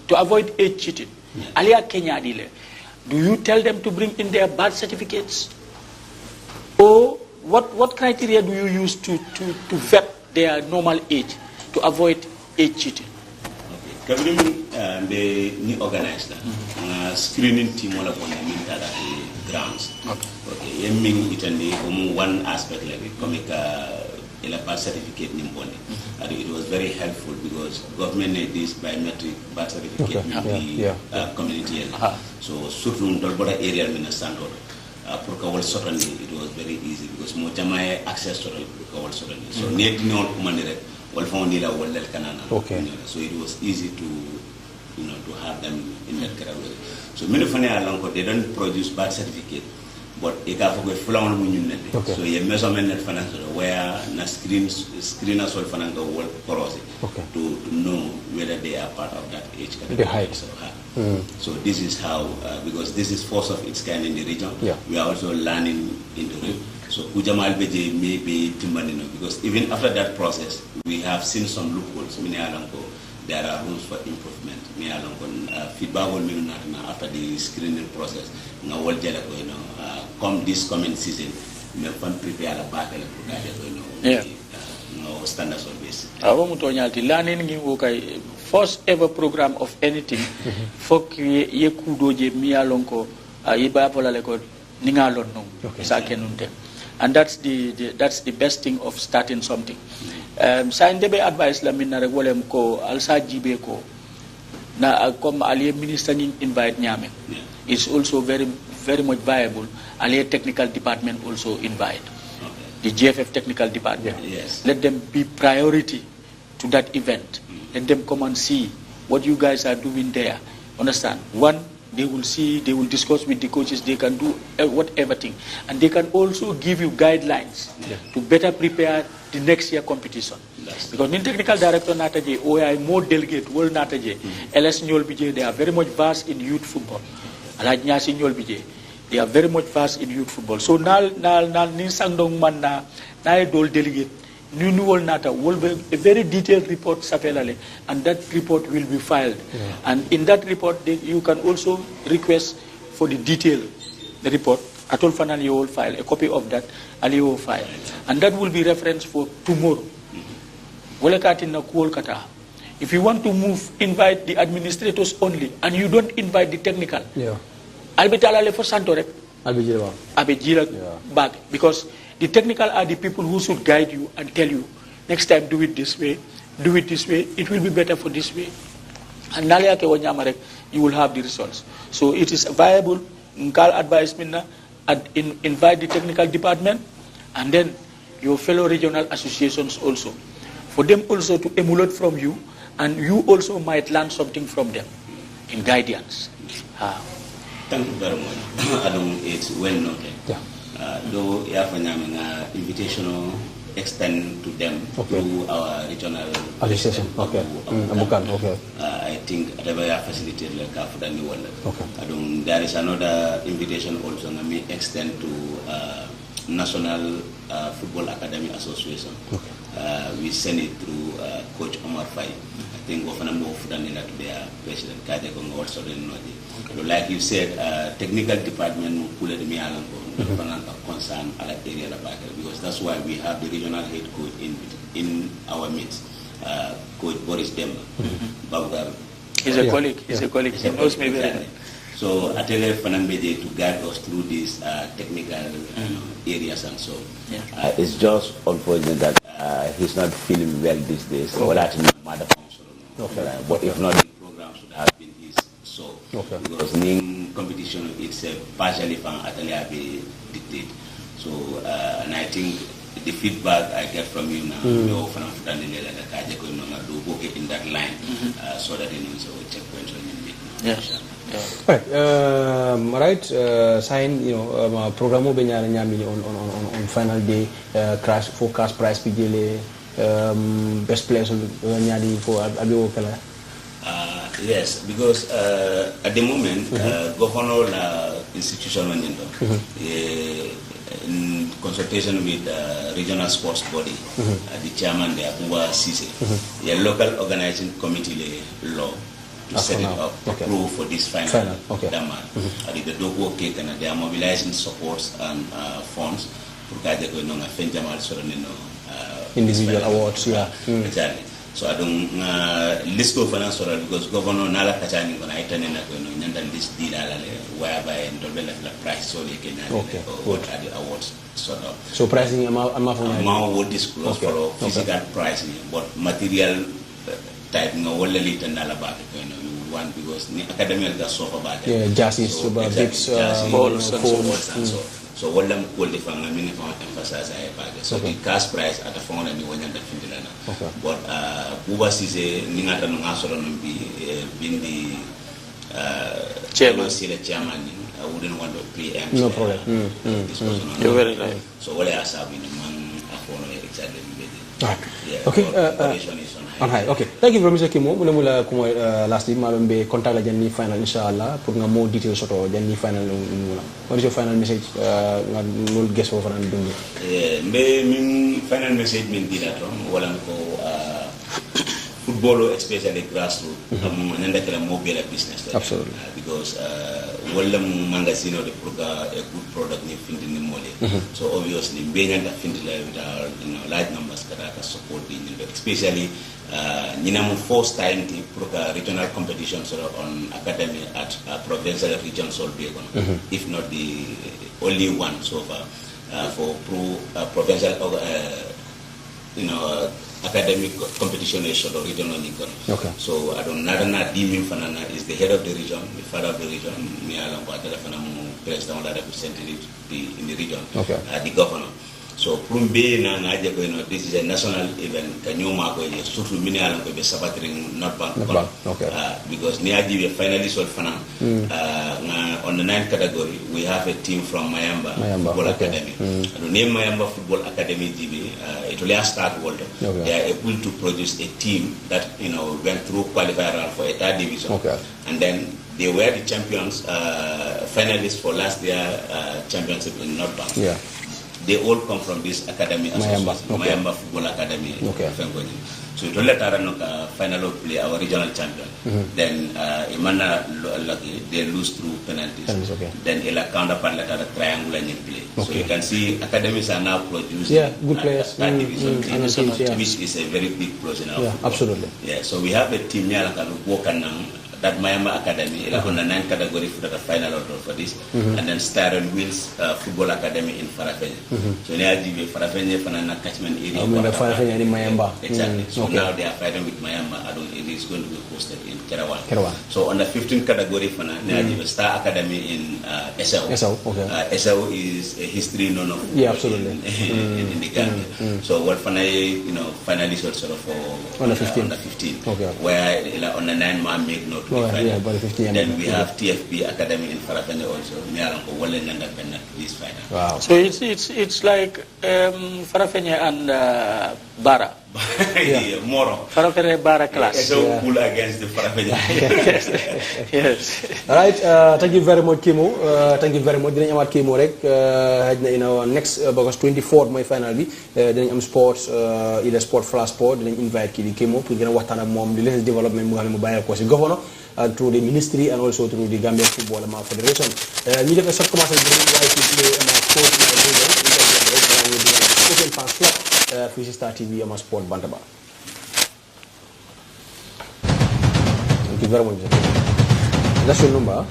to avoid age cheating. Alia Kenya dile. Do you tell them to bring in their birth certificates? Or what criteria do you use to vet their normal age to avoid age cheating? Okay. They ni organize screening team wala ko na min data grounds. Okay. Yeming itandi one aspect like it come a birth certificate in Bondi. And it was very helpful because government need this biometric birth certificate in the community. So certain Dolbora area in the standard. For Kawal certainly it was very easy because more jamae access to Kawal certainly. So need no manere walfonila walel kanana. So it was easy to to have them in that category. So many funny along they don't produce birth certificate. But it got for flown so you measurement net financial where na screeners will financial work porosity to know whether they are part of that age category. The height. So this is how because this is first of its kind in the region. We are also learning into it. So Kujamal Beji may be Timbanino because even after that process we have seen some loopholes. There are rooms for improvement. Feedback will mean after the screening process. Come this coming season, we can prepare a battle. standards on base. Learning first ever program of anything fok ye kudoje miyalonko iba polale ko ningalon no sakenunte, and that's the best thing of starting something. Saindebe advice la minna rek wolem ko alsa jibe ko na comme allié minister invite nyame. It's also very much viable. Allié technical department also invite. The GFF technical department. Yes. Let them be priority to that event. Let them come and see what you guys are doing there. Understand? One, they will see, they will discuss with the coaches, they can do whatever thing. And they can also give you guidelines to better prepare the next year competition. Because in technical director Nataje, OI more delegate, World Nataje, LS Nyolbije, they are very much vast in youth football. Alajnyasi Nyolbije, they are very much vast in youth football. So now ninsangdong man na dol delegate. A very detailed report, and that report will be filed. And in that report, you can also request for the detail, the report. Atol Fanan, you will file a copy of that, and you will file. And that will be reference for tomorrow. If you want to move, invite the administrators only, and you don't invite the technical. I'll be telling for Santorep. I'll be back, because the technical are the people who should guide you and tell you, next time do it this way, it will be better for this way. And you will have the results. So it is viable. Advise invite the technical department, and then your fellow regional associations also, for them also to emulate from you, and you also might learn something from them in guidance. Thank you very much. Adam, it's well noted. Though you have an invitational extend to them through our regional association. I think they will facilitate like for the new one. There is another invitation also that may extend to National Football Academy Association. We send it through Coach Omar Fai. I think of a number of Danila to their president Kadekong also. Like you said, technical department will pull me along concern at that area because that's why we have the regional head coach in our midst, Coach Boris Demba. He's a colleague. He knows me very well. So I tell Fanambede to guide us through these technical areas and so. It's just unfortunate that he's not feeling well these days. But if not, the program should have been his so. Because the competition itself partially from Ataliabe dictate. So and I think the feedback I get from you now, in that line, so that you know so checkpoints on the yes. Right. Sign, program on final day, crash forecast price PGL, best players for Abiokala. Yes, because at the moment, governor institution in consultation with regional sports body, the chairman there, Buba Sise, the local organizing committee law. To set it up, approve for this final. The Dogo cake and they are mobilizing supports and funds for individual awards. Exactly. So I don't list of finance because Governor Nala Kachani when I turn in list deal whereby the price so they can what are the awards sort of. So pricing amount would disclose for physical pricing, but material type no wala little na labak you want because the academy has so about jazzis balls and so wala mo call the fang mini fang emphasize ay bag so the cash price at the phone and you want that findilana but buba sise ninga tan nga solo no bi bindi chairman I wouldn't want to preempt no problem you're very right so wala asabi ni man afono exactly okay, thank you very much Kimo. Mula last week malum be contact la janni final inshallah pour nga more details soto janni final mula. What is your final message nga nul guess for fan dungi? Me min final message min dila to wala ko football especially grassroots nanda kala mo be la business absolutely because wala magazine de pour a good product ni findi ni mole so obviously be nyanda findi la with large numbers kada support the especially first time the regional competition on academy at provincial region if not the only one so far for provincial academic competition or regional income. Okay. So I don't Narana Dimi Fanana is the head of the region, the father of the region, Niala Watanamu president that represented in the region, okay. The governor. So Prumbe na this is a national event. Kanyoma ko ye sutu mini alam ko be sabatring not bank. Okay. Because Niaji we finally solved fana. On the 9th category we have a team from Mayamba Football Academy. The name Mayamba Football Academy GB it will start world. Okay. They are able to produce a team that went through qualifier for a third division. Okay. And then they were the champions, finalists for last year championship in North Bank. Yeah. They all come from this academy, Mayamba Football Academy. Okay. So it will let our final play our regional champion. Then Imana Lucky, they lose through penalties. Okay. Then Ila counterpart let our triangular in play. Okay. So you can see academies are now producing good players. That division which is a very big plus in our football. Absolutely. Yeah, so we have a team here that work on that Mayamba Academy, on the 9th category for the final order for this, and then Star and Wheels Football Academy in Farafenye. So now the Farafenye for an catchment area. Farafenye in Mayamba. Exactly. So now they are fighting with Mayamba. It is going to be hosted in Kerawan. So on the 15th category for now the Star Academy in Esau. Okay. Esau is a history known of absolutely in the Gambia. So what for finalists also for on the 15th. Okay. Where on the 9 man make note. Then we have TFB Academy in Farafenye also. This final. Wow. So it's like Farafenye and Bara. Moro. Farafenye Bara class. So cool against the Farafenye. Yes. All right. Thank you very much, Kimo. Thank you very much. Dinañ amaat Kimo rek in our next August 24 mooy final bi dinañ am sports il sport flash sport dinañ invite kii di Kimo pour gën a waxtaan ak moom di latest development mu nga xam ne mu bàyyi ko si governor through the ministry and also through the Gambia Football Federation. ñu def sub commencé bi waaye ci coach open fan slot fii si Star TV ama sport Bantaba. Thank you very much. That's your number.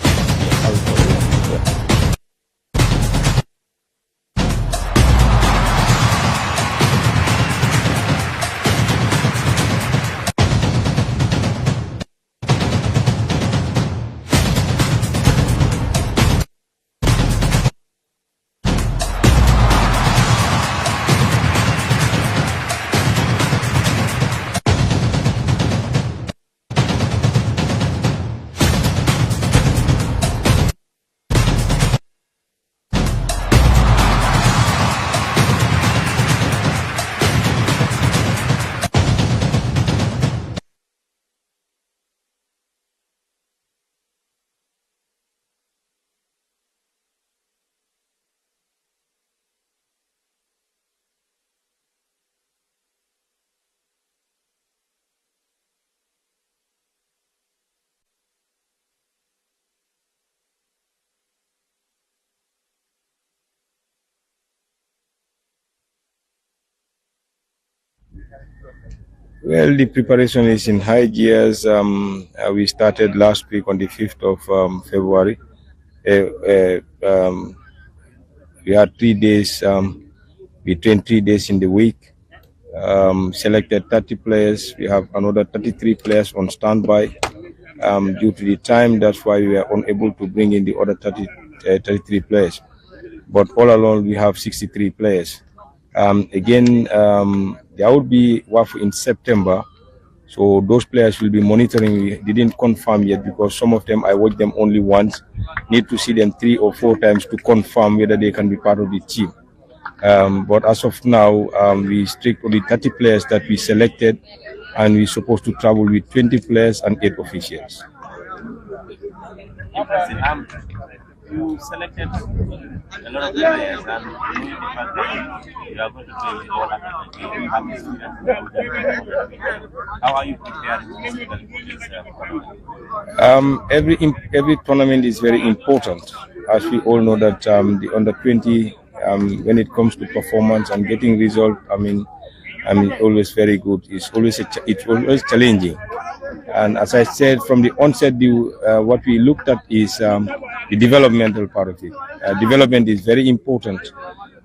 Well, the preparation is in high gears. We started last week on the 5th of February. We had 3 days. We trained 3 days in the week. Selected 30 players. We have another 33 players on standby. Due to the time, that's why we were unable to bring in the other 33 players. But all along, we have 63 players. There will be WAF in September, so those players will be monitoring. We didn't confirm yet because some of them I watched them only once. Need to see them 3 or 4 times to confirm whether they can be part of the team. But as of now, we stick to the 30 players that we selected, and we're supposed to travel with 20 players and 8 officials. You selected a lot of players, and knowing the fact that you are going to play with all how are you preparing for this? Every tournament is very important, as we all know that the under 20, when it comes to performance and getting results, I mean, always very good. It's always challenging. And as I said from the onset, what we looked at is the developmental part of it. Development is very important.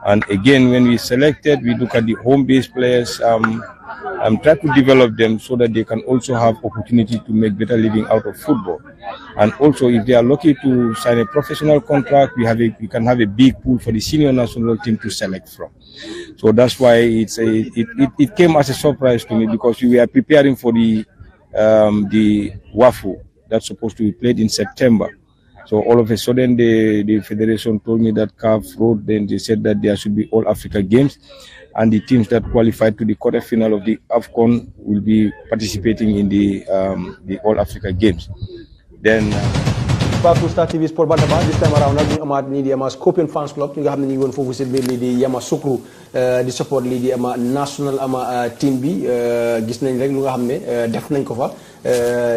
And again, when we selected, we look at the home-based players, try to develop them so that they can also have opportunity to make better living out of football. And also, if they are lucky to sign a professional contract, we can have a big pool for the senior national team to select from. So that's why it came as a surprise to me, because we were preparing for the WAFU that's supposed to be played in September. So all of a sudden, the federation told me that CAF wrote, then they said that there should be all Africa games, and the teams that qualified to the quarterfinal of the AFCON will be participating in the All Africa Games. Then Baku Star TV Sport Bantaba this time around nag ñu amaat nii di ama Scorpion Fans Club ñi nga xam ne ñu ngi woon foofu si biir lii di Yama Sukru di support lii di ama national ama team bi gis nañ rek lu nga xam ne def nañ ko fa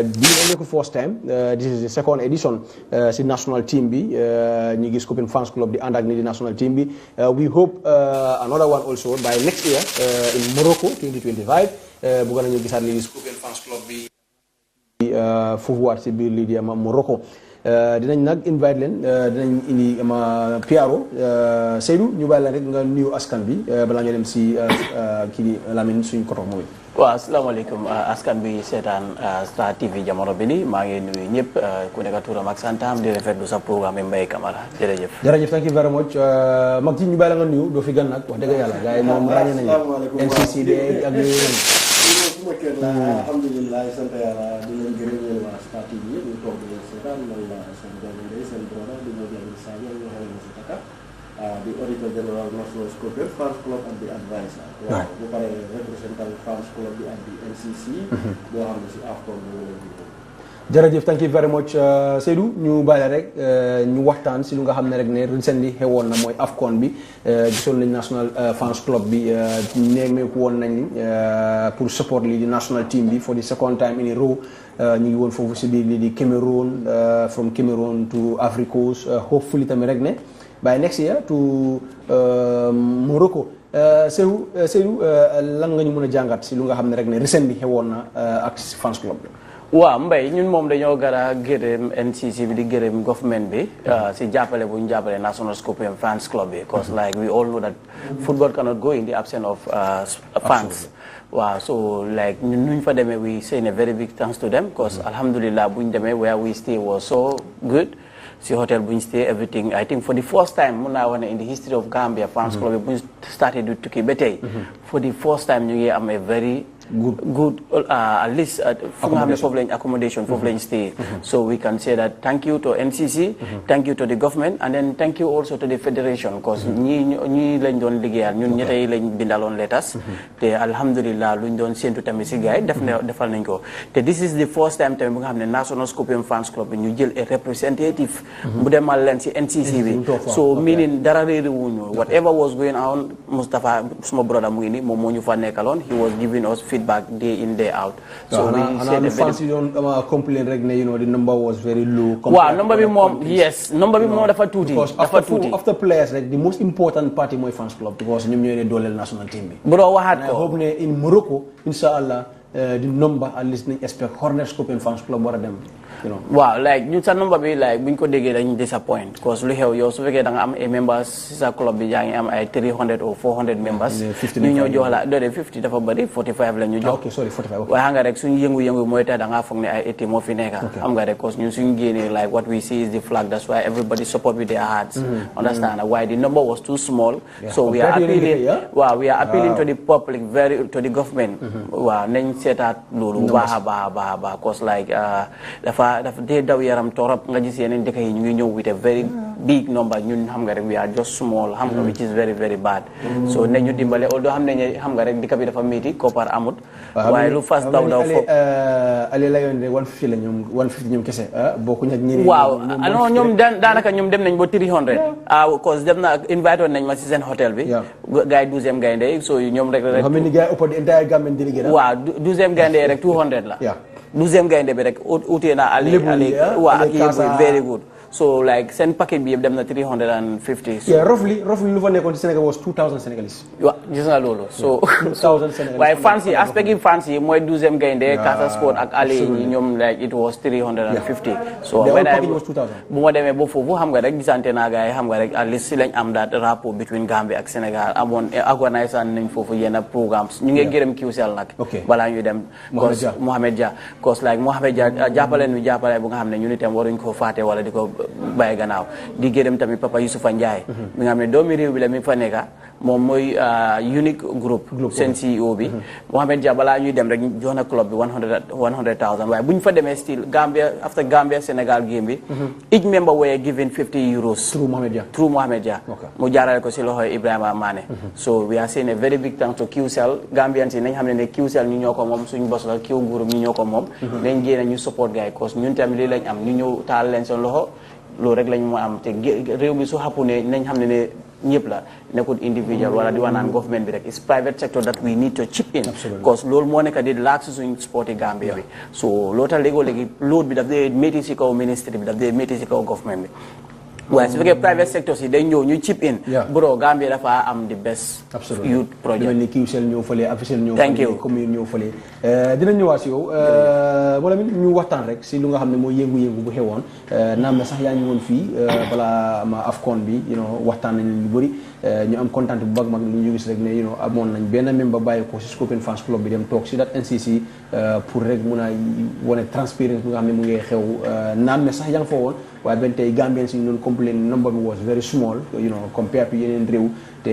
bii la ko first time this is the second edition si national team bi ñu gis Scorpion Fans Club di ànd ak nii di national team bi we hope another one also by next year in Morocco 2025 bëgg nañu gisaat lii di Scorpion Fans Club bi foofu waat si biir lii di ama Morocco dinañ nag invite leen dinañ indi ma Piaro Seydou ñu bàyyi la rek nga nuyu askan bi balaa ñu dem si kii di Lamine suñu koto mooy. waaw asalaamaaleykum askan bi seetaan Star TV jamono bi nii maa ngi nuyu ñëpp ku nekk turam ak santam di rafetlu sa programme Mbaye Camara jërëjëf. jërëjëf thank you very much mag ji ñu bàyyi la nga nuyu doo fi gan nag wax dëgg yàlla gars yi moom ràññee nañu NCC de ak alhamdulillah sant yàlla di leen gërëm waa Star TV ñu toog di leen seetaan man la seen doomu ndey seen brother di ñoo jàng Sadio ñu xam ne si Taka di auditor general National Scorpion Fans Club ak di advisor waaw bu pare représentant Fans Club bi ak di NCC boo xam ne si AFCON ñu leen di jërëjëf thank you very much Seydou ñu bàyyi rek ñu waxtaan si lu nga xam ne rek ne recently xewoon na mooy AFCON bi gisoon nañ national fans club bi nemmeeku woon nañ pour support lii di national team bi for the second time in a row ñu ngi woon foofu si biir lii di Cameroon from Cameroon to Ivory Coast hopefully tamit rek ne by next year to Morocco Seydou lan nga ñu mën a jàngat si lu nga xam ne rek ne recently xewoon na ak fans club bi. waaw Mbaye ñun moom dañoo gara gërëm NCC bi di gërëm government bi si jàppale bu ñu jàppale National Scorpion Fans Club bi because like we all know that football cannot go in the absence of fans waaw so like ñun nuñ fa demee we say a very big thanks to them because alhamdulillah buñ demee where we stay was so good si hotel buñ stay everything I think for the first time mun naa wax ne in the history of Gambia Fans Club bi buñ started du tukki ba tey for the first time ñu ngi am a very good at least fu nga xam ne foofu lañ accommodation foofu lañ stay so we can say that thank you to NCC thank you to the government and then thank you also to the federation because ñii lañ doon liggéeyal ñun ñetta yi lañ bindaloon letters te alhamdulillah luñ doon séntu tamit si gars yi defal nañ ko te this is the first time tamit bu nga xam ne National Scorpion Fans Club bi ñu jël a representative mu demal leen si NCC bi so meaning dara réeri wuñu whatever was going on Moustapha suma brother mu ngi ni moom moo ñu fa nekkaloon he was giving us feedback day in day out. So we said fans don't complain rek ne the number was very low. Wow, number bi mom yes, number bi mom dafa tuuti. After players like the most important party mooy fans club because ñoom ñooy dooleel national team bi. Bro waxaat ko. I hope ne in Morocco inshallah the number at least nañ expect Hornet Scorpion Fans Club war a dem. waaw like ñun sa number bi like buñ ko déggee dañu disappoint because lu xew yow su fekkee da nga am ay members si sa club bi yaa ngi am ay 300 or 400 members ñu ñëw jox la doole 50 dafa bëri 45 la ñu jox ok sorry 45 waaye xam nga rek suñu yëngu-yëngu mooy tax da ngaa foog ne ay 80 moo fi nekka xam nga rek because ñun suñu génnee like what we see is the flag that's why everybody support with their hearts understand why the number was too small so we are appealing to the public to the government waaw nañ seetaat loolu baax a baax because like dafa dee daw yaram torop nga gis yeneen dëkk yi ñu ngi ñëw with a very big number ñun xam nga rek we are just small xam nga which is very very bad so ne ñu dimbale although xam ne xam nga rek dëkk bi dafa métti koppar amut waaye lu fas daw foofu ale la yoon de 150 la ñoom 150 ñoom kese bokkuñ ak ñeneen waaw non ñoom daanaka ñoom dem nañ ba 300 cause dem na invite woon nañ ma si seen hôtel bi gars yi 12e gaynde so ñoom rek xam ni gars yi ëpp di entire Gambian délégué waaw 12e gaynde rek 200 la 12e gaynde bi rek utee na ali waa ak yëpp very good so like seen package bi yëpp dem na 350. yeah roughly lu fa nekkoon ci Sénégal was 2000 Senegalese. waaw gis naa loolu. so 2000 Senegalese. waaye fans yi aspect yi fans yi mooy 12e gaynde Casa Sport ak Ali ñi ñoom like it was 350. so when I bu ma demee ba foofu xam nga rek gisante naa gars yi xam nga rek at least si lañ am that rapport between Gambia ak Sénégal amoon organise nañ foofu yenn programmes ñu ngi gërëm QCell nag. balaa ñuy dem. Mohamed Dia cause like Mohamed Dia jàppale bu nga xam ne ñun itam waruñ ko faate wala di ko bàyyi gannaaw di gërëm tamit Papa Youssoufa Ndiaye mi nga xam ne doomi réew bi la mi fa nekka moom mooy unique group seen CEO bi Mohamed Dia balaa ñuy dem rek jox na club bi 100,000 waaye bu ñu fa demee still after Gambia Sénégal game bi each member were given 50 euros through Mohamed Dia mu jaarale ko si loxoy Ibrahima Mané so we are saying a very big thanks to QCell Gambians yi nañ xam ne QCell ñu ñoo ko moom suñu bos la Q group ñu ñoo ko moom nañ génne ñu support gars yi cause ñun tamit lii lañ am ñu ñëw taal leen seen loxo loolu rek lañ moo am te réew mi su xappu ne nañ xam ne ñëpp la nekkul individual wala di wax naan government bi rek it's private sector that we need to chip in because loolu moo nekk di laaj si suñ sporti Gambia bi so loolu tax léegi load bi daf dee métti si kaw ministry bi daf dee métti si kaw government bi waaye su fekkee private sector si day ñëw ñu chip in bro Gambia dafa am the best youth project dama ni QCell ñëw fële officiel ñëw fële commune ñëw fële dina ñëwaat si yow wala ñu waxtaan rek si lu nga xam ne mooy yëngu-yëngu bu xewoon naam na sax yaa ngi woon fii balaa ma AFCON bi waxtaan nañ lu bëri ñu am kontaan bu bag mag lu ñu gis rek ne amoon nañ benn membre bàyyi ko si Scorpion Fans Club bi dem toog si dat NCC pour rek mun a wane transparence bu nga xam ne mu ngi xew naam na sax yaa ngi fa woon waaye benn tey Gambien si ñun complain number bi was very small compared to yeneen réew te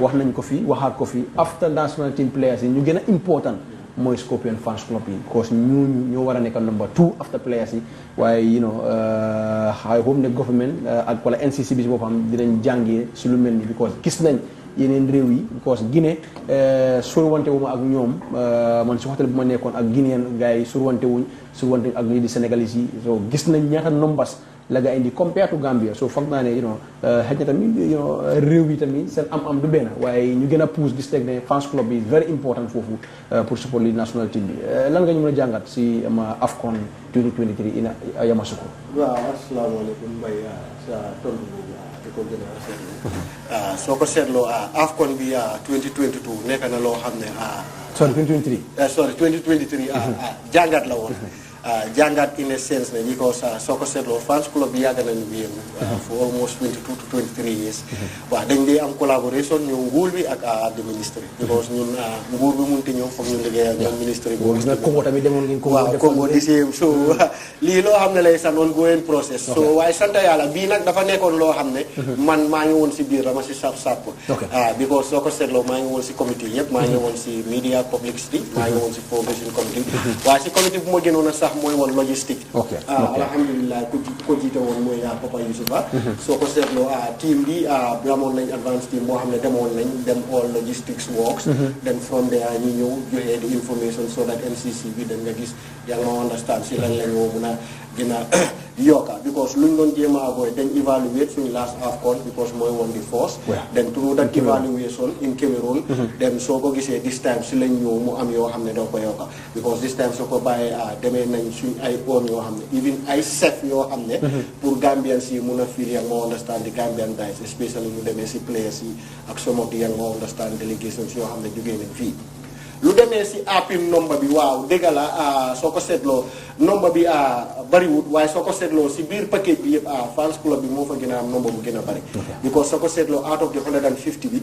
wax nañ ko fi waxaat ko fi after national team players yi ñu gën a important mooy Scorpion Fans Club yi because ñoo war a nekk number 2 after players yi waaye I hope ne government ak wala NCC bi si boppam dinañ jàngee si lu mel ni because gis nañ yeneen réew yi because Guinée surwante wu ma ak ñoom man si hôtel bu ma nekkoon ak Guinéen gars yi surwante ak ñi di Sénégalais yi so gis nañ ñaata numbers la nga indi compared to Gambia so foog naa ne xëy na tamit réew yi tamit seen am du benn waaye ñu gën a pousse gis teg ne fans club bi very important foofu pour support li national team bi lan nga ñu mën a jàngat si AFCON 2023 ina Yamoussoukro. waaw asalaamaaleykum Mbaye sa tontu bi di ko gën a seetlu soo ko seetloo AFCON bi 2022 nekk na loo xam ne sorry 2023 jàngat la woon jàngat in a sense ne because soo ko seetloo fans club bi yàgg nañu bi yëngu for almost 22 to 23 years waaw dañ dee am collaboration ñu nguur bi ak the ministry because ñun nguur bi munti ñëw foog ñu liggéey ak ñoom ministry bi Congo tamit demoon ngeen Congo di same so lii loo xam ne lay san ongoing process so waaye sant yàlla bii nag dafa nekkoon loo xam ne man maa ngi woon si biir dama si sàpp because soo ko seetloo maa ngi woon si committee yëpp maa ngi woon si media publicity maa ngi woon si formation committee waaye si committee bu ma gënoon a sax mooy woon logistique alhamdulilah ko jiite woon mooy Papa Youssoufa soo ko seetloo team bi amoon nañ advance team boo xam ne demoon nañ dem all logistics works then from there ñu ñëw joxe the information so that MCC bi dañ nga gis yaa nga understand si lan la ñoo mun a gën a yokka because luñ doon jéem a avoid dañ evaluate suñu last AFCON because mooy woon di force then through that evaluation in Cameroon then soo ko gisee this time si lañ ñëw mu am yoo xam ne doo ko yokka because this time soo ko bàyyee demee nañ suñ ay own yoo xam ne even ay chef yoo xam ne pour Gambians yi mun a feel yang moo understand the Gambian guys especially ñu demee si players yi ak some of the yang moo understand delegations yoo xam ne jógee nañ fii lu demee si appim nombre bi waaw dëgg la soo ko seetloo nombre bi bariwut waaye soo ko seetloo si biir package bi yëpp fans club bi moo fa gën a am nombre bu gën a bari because soo ko seetloo out of the 150 bi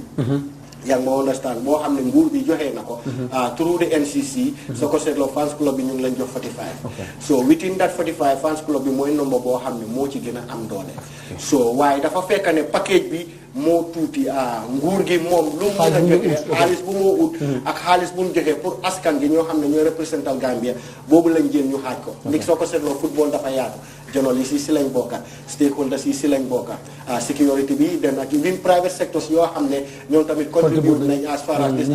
yaa ngi ma understand boo xam ne nguur bi joxee na ko through the NCC soo ko seetloo fans club bi ñu ngi leen jox 45 so within that 45 fans club bi mooy nombre boo xam ne moo ci gën a am doole so waaye dafa fekk ne package bi moo tuuti nguur gi moom lu mu mën a joxe xaalis bu moo ut ak xaalis bu mu joxee pour askan gi ñoo xam ne ñooy représental Gambia boobu lañ jël ñu xaaj ko ndig soo ko seetloo football dafa yaatu journalist yi si lañ bokka stakeholders yi si lañ bokka security bi dem ak even private sectors yoo xam ne ñoom tamit contribute nañ as far as this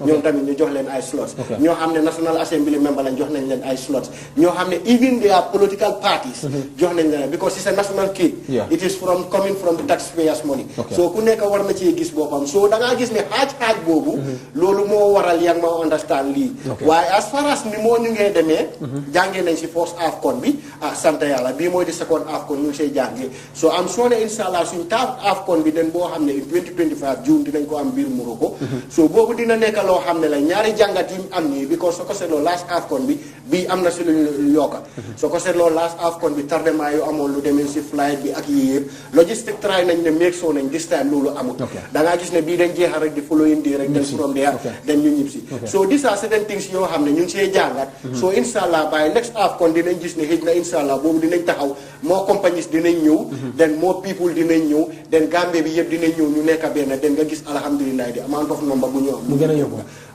ñoom tamit ñu jox leen ay slots ñoo xam ne National Assembly member lañ jox nañ leen ay slots ñoo xam ne even their political parties jox nañ leen because it's a national kit it is coming from the taxpayers Gambia's money. So ku nekk war na ci gis boppam. So da nga gis ne xaaj boobu loolu moo waral yang ma understand lii. waaye as far as ni moo ñu ngee demee jàngee nañ si first AFCON bi sant yàlla bii mooy di second AFCON ñu ngi say jàngee so am soo ne inshallah suñ taaf AFCON bi den boo xam ne in 2025 June dinañ ko am biir Morocco so boobu dina nekk loo xam ne la ñaari jàngat yi am nii because soo ko seetloo last AFCON bi bii am na si luñ yokka soo ko seetloo last AFCON bi tardement yu amoon lu demee si flight bi ak yii yëpp logistique try nañ ne make sure nañ this time loolu amul da ngaa gis ne bii dañ jeexal rek di following day rek den from there dañ ñu ñib si so these are certain things yoo xam ne ñu ngi see jàngat so inshallah by next AFCON dinañ gis ne xëj na inshallah boobu dinañ taxaw more companies dinañ ñëw then more people dinañ ñëw then Gambie bi yëpp dinañ ñëw ñu nekk benn den nga gis alhamdulillah di amount of number bu ñu am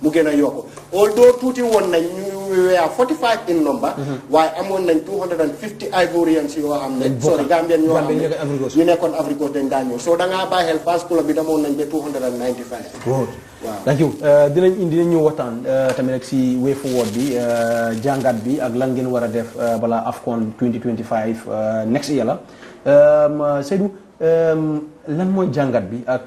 mu gën a yokku although tuuti woon nañ ñu were 45 in number waaye amoon nañ 250 Ivorians yoo xam ne sorry Gambian ñoo xam ne ñu nekkoon Afrique Coast dañ daa ñëw so da ngaa bàyyi xel fans club bi damoon nañ ba 295 waaw thank you dinañ ñëw waxtaan tamit rek si way forward bi jàngat bi ak lan ngeen war a def balaa AFCON 2025 next year la Seydou lan mooy jàngat bi ak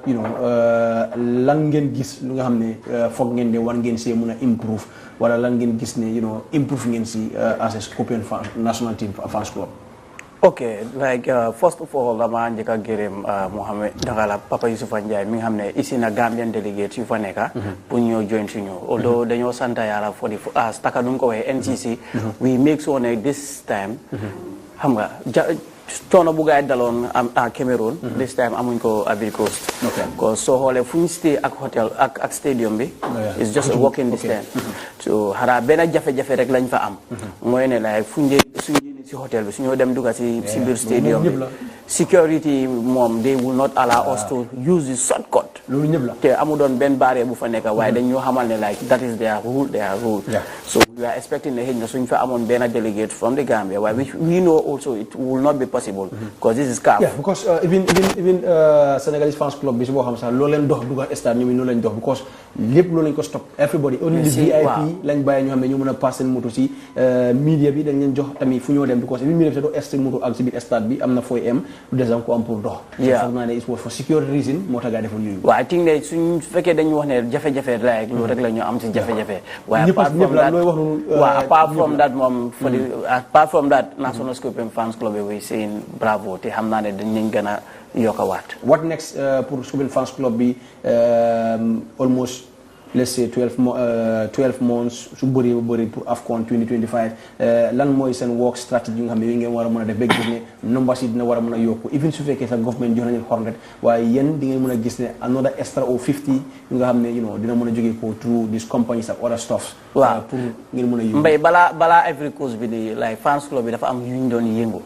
lan ngeen gis lu nga xam ne foog ngeen ne war ngeen see mun a improve wala lan ngeen gis ne improve ngeen si as a Scorpion national team fans club. Okay, like first of all, dama njëkk a gërëm Mohamed Dagala Papa Youssoufa Njie mi nga xam ne ici na Gambian delegates yu fa nekka pour ñoo join si ñu although dañoo sant yàlla for the taka nu mu ko waxee NCC we make sure ne this time xam nga coono bu gaay daloon à Cameroon this time amuñ ko Ivory Coast because soo xoolee fu ñu stay ak hotel ak stadium bi it's just a walking distance so xanaa benn jafe-jafe rek lañ fa am mooy ne like fu ñu si hotel bi su ñoo dem dugga si biir stadium bi security moom they will not allow us to use the shortcut loolu ñëpp la te amu doon benn barrière bu fa nekk waaye dañ ñoo xamal ne like that is their rule so we are expecting ne xëy na suñ fa amoon benn delegate from the Gambia waaye we know also it will not be possible because this is CAF because even Senegalese fans club bi si boo xam sax loolu leen dox dugga stade ñoom loolu lañ dox because lépp loolu lañ ko stop everybody only the VIP lañ bàyyi ñoo xam ne ñu mën a pass seen moto si media bi dañ leen jox tamit fu ñoo dem because even media bi sax doo est moto ak si biir stade bi am na fooy am lu des ko am pour dox foog naa ne it was for security reason moo tax gaa defoon yooyu waaw I think ne suñ fekkee dañu wax ne jafe-jafe like loolu rek la ñu am si jafe-jafe waaye apart from that moom apart from that National Scorpion Fans Club we saying bravo te xam naa ne dañ gën a yokkawaat what next pour Scorpion Fans Club bi almost let's say 12 months su bëree ba bëri pour AFCON 2025 lan mooy seen work strategy nga xam ne yooyu ngeen war a mën a def ba gis ne numbers yi dina war a mën a yokku even su fekkee sax government jox nañu 100 waaye yéen di ngeen mën a gis ne another extra or 50 yu nga xam ne dina mën a jógee ko through these companies ak other stuff waaw pour ngeen mën a yóbbu mbay balaa Ivory Coast bi di like fans club bi dafa am yu ñu doon yëngu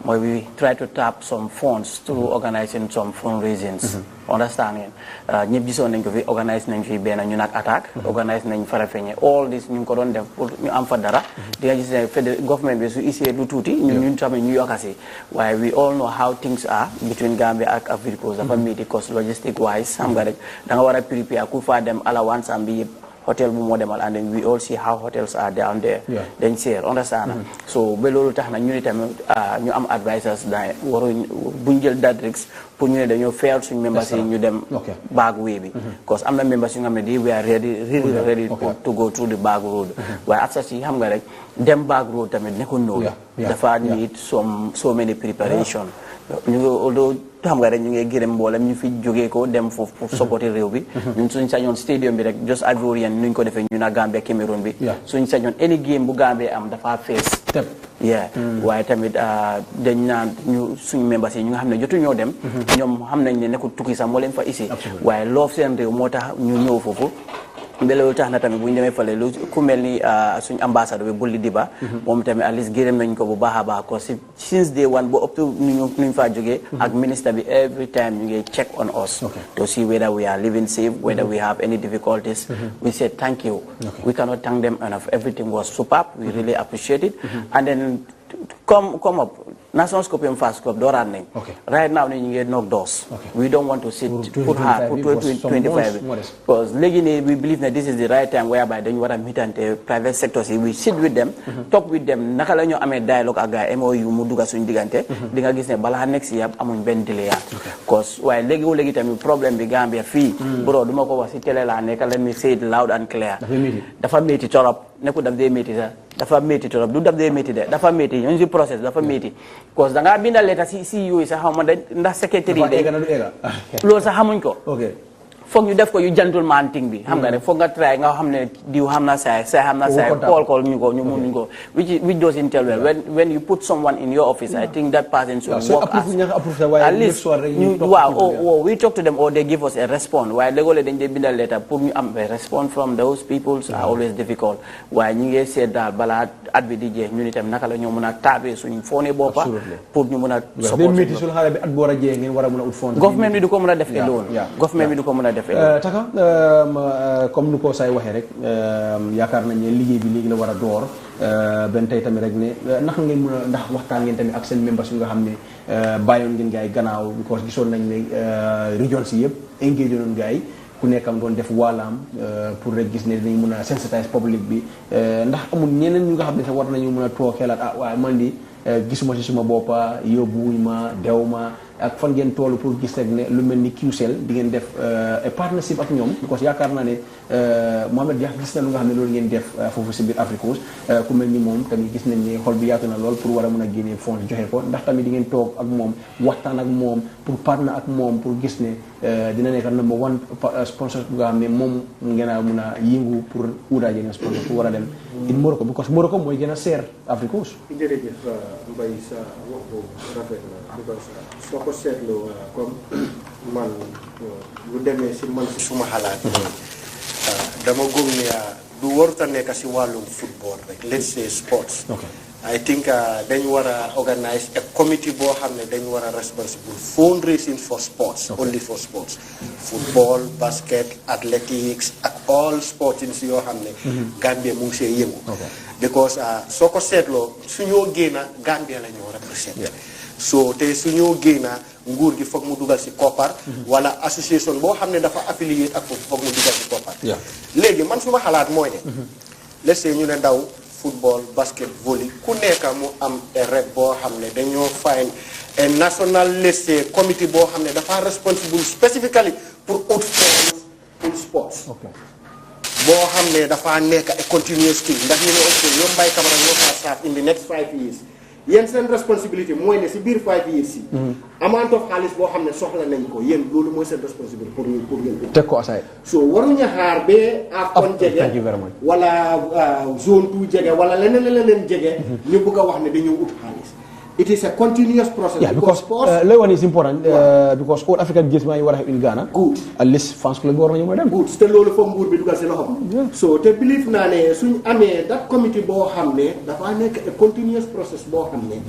mooy we try to tap some funds through organizing some fundraisings understand ngeen ñëpp gisoon nañ ko fi organise nañ fi benn ñu nag attaque organise nañ Farafeñe all this ñu ngi ko doon def pour ñu am fa dara di nga gis ne government bi su isee lu tuuti ñun tamit ñu yokkasi waaye we all know how things are between Gambia ak Ivory Coast dafa metti cost logistic wise xam nga rek da nga war a prepare ku fa dem allowance am bi yëpp hotel bu moo demal and then we all see how hotels are down there dañ seer understand so ba loolu tax na ñu ni tamit ñu am advisors da waruñ buñ jël that risks pour ñu ne dañoo fayal suñ members yi ñu dem back way bi because am na members yu nga xam ne they were really ready to go through the back road waaye after si xam nga rek dem back road tamit nekkul noonu dafa need so many preparation ñu although xam nga rek ñu ngi gërëm mboolem ñu fi jógee ko dem foofu pour supporter réew bi ñun suñ sañoon stadium bi rek just Ivorian nuñ ko defee ñu na Gambia Cameroon bi suñ sañoon any game bu Gambia am dafa fees waaye tamit dañ naan ñu suñ members yi ñu nga xam ne jotu ñoo dem ñoom xam nañ ne nekkul tukki sax moo leen fa isi waaye loof seen réew moo tax ñu ñëw foofu loolu tax na tamit bu ñu demee fale lu ku mel ni suñ ambassadeur bi Bulli Diba moom tamit at least gërëm nañ ko bu baax a baax ko since day one ba up to nuñ faa jógee ak ministre bi every time ñu ngi check on us to see whether we are living safe whether we have any difficulties we said thank you we cannot thank them enough everything was superb we really appreciate it and then come up National Scorpion Fans Club dooraat nañ. right now ñu ngi knock doors. we don't want to sit put hard pour 2025 because léegi nii we believe that this is the right time whereby dañu war a meetante private sectors yi we sit with them talk with them naka la ñoo amee dialogue ak gars MOU mu dugga suñu diggante di nga gis ne balaa next year amuñ benn déléyaat because waaye léegi tamit problème bi Gambia fii bro duma ko wax si télé laa nekk let me say it loud and clear dafa métti torop nekku daf dee métti sax dafa métti torop du daf dee métti de dafa métti ñu si process dafa métti parce que da ngaa binda leeta si yooyu sax xaw ma ndax secrétaire yi loolu sax xamuñ ko foog ñu def ko yu gentleman thing bi xam nga ne foog nga try nga xam ne diw xam na saay xam na saay call ñu ko ñu mun ko which doesn't tell well when you put someone in your office I think that person should work at least we talk to them or they give us a response waaye léegoo dañ dee bindal letter pour ñu am a response from those people are always difficult waaye ñu ngi seet daal balaa at bi di jeex ñun itam naka la ñoo mën a taabee suñu foone boppa pour ñu mën a government bi du ko mën a def alone government bi du ko mën a def Taka comme nu ko say waxee rek yaakaar nañ ne liggéey bi léegi la war a door benn tey tamit rek ne naka ngeen mën a ndax waxtaan ngeen tamit ak seen membres yu nga xam ne bàyyoon ngeen gars yi gannaaw because gisoon nañ ne région si yëpp engagé noonu gars yi ku nekkam doon def waalaam pour rek gis ne dinañ mën a sensitiser public bi ndax amul ñeneen ñu nga xam ne sax war nañu mën a toog xelaat waaye man di gisuma si suma boppa yóbbuwuñ ma dew ma ak fan ngeen toolu pour gis rek ne lu mel ni QCell di ngeen def partnership ak ñoom because yaakaar naa ne Mohamed Dia gis na lu nga xam ne loolu ngeen def foofu si biir Afrique ku mel ni moom tamit gis nañ ne xol bi yaatu na lool pour war a mën a génnee fonds joxe ko ndax tamit di ngeen toog ak moom waxtaan ak moom pour partner ak moom pour gis ne dina nekk number one sponsor bu nga xam ne moom ngeen a mën a yëngu pour uudaaje ngeen sponsor pour war a dem in Morocco because Morocco mooy gën a seer Afrique jërëjëf Mbaye sa wax boobu rafet na because soo ko seetloo comme man lu demee si man si suma xalaat dama gëm ne du warut a nekk si wàllum football rek let's say sports I think dañu war a organise a committee boo xam ne dañu war a responsible fundraising for sports only for sports football basket athletics ak all sports yoo xam ne Gambia mu ngi see yëngu because soo ko seetloo suñoo génna Gambia la ñoo represent so te suñoo génna nguur gi foog mu dugal si koppar wala association boo xam ne dafa affilié ak foofu foog mu dugal si koppar léegi man suma xalaat mooy ne let's say ñu ne ndaw football basket volley ku nekk mu am rek boo xam ne dañoo find a national let's say committee boo xam ne dafa responsible specifically pour out for sports boo xam ne dafa nekk a continuous thing ndax ñu ne aussi ñoom Mbaye Camara ñoo faa staff in the next 5 years yéen seen responsabilité mooy ne si biir 5 years si amount of xaalis boo xam ne soxla nañ ko yéen loolu mooy seen responsabilité pour ngeen teg ko aside so waruñu xaar ba AFCON jege wala zone 2 jege wala leneen jege ñu bëgg a wax ne dañoo ut xaalis it is a continuous process because lay one is important because all African games maa ngi war a in Ghana good at least fans club bi war nañu mën a dem good te loolu foog nguur bi dugal si loxo so te believe naa ne suñ amee that committee boo xam ne dafa nekk a continuous process boo xam ne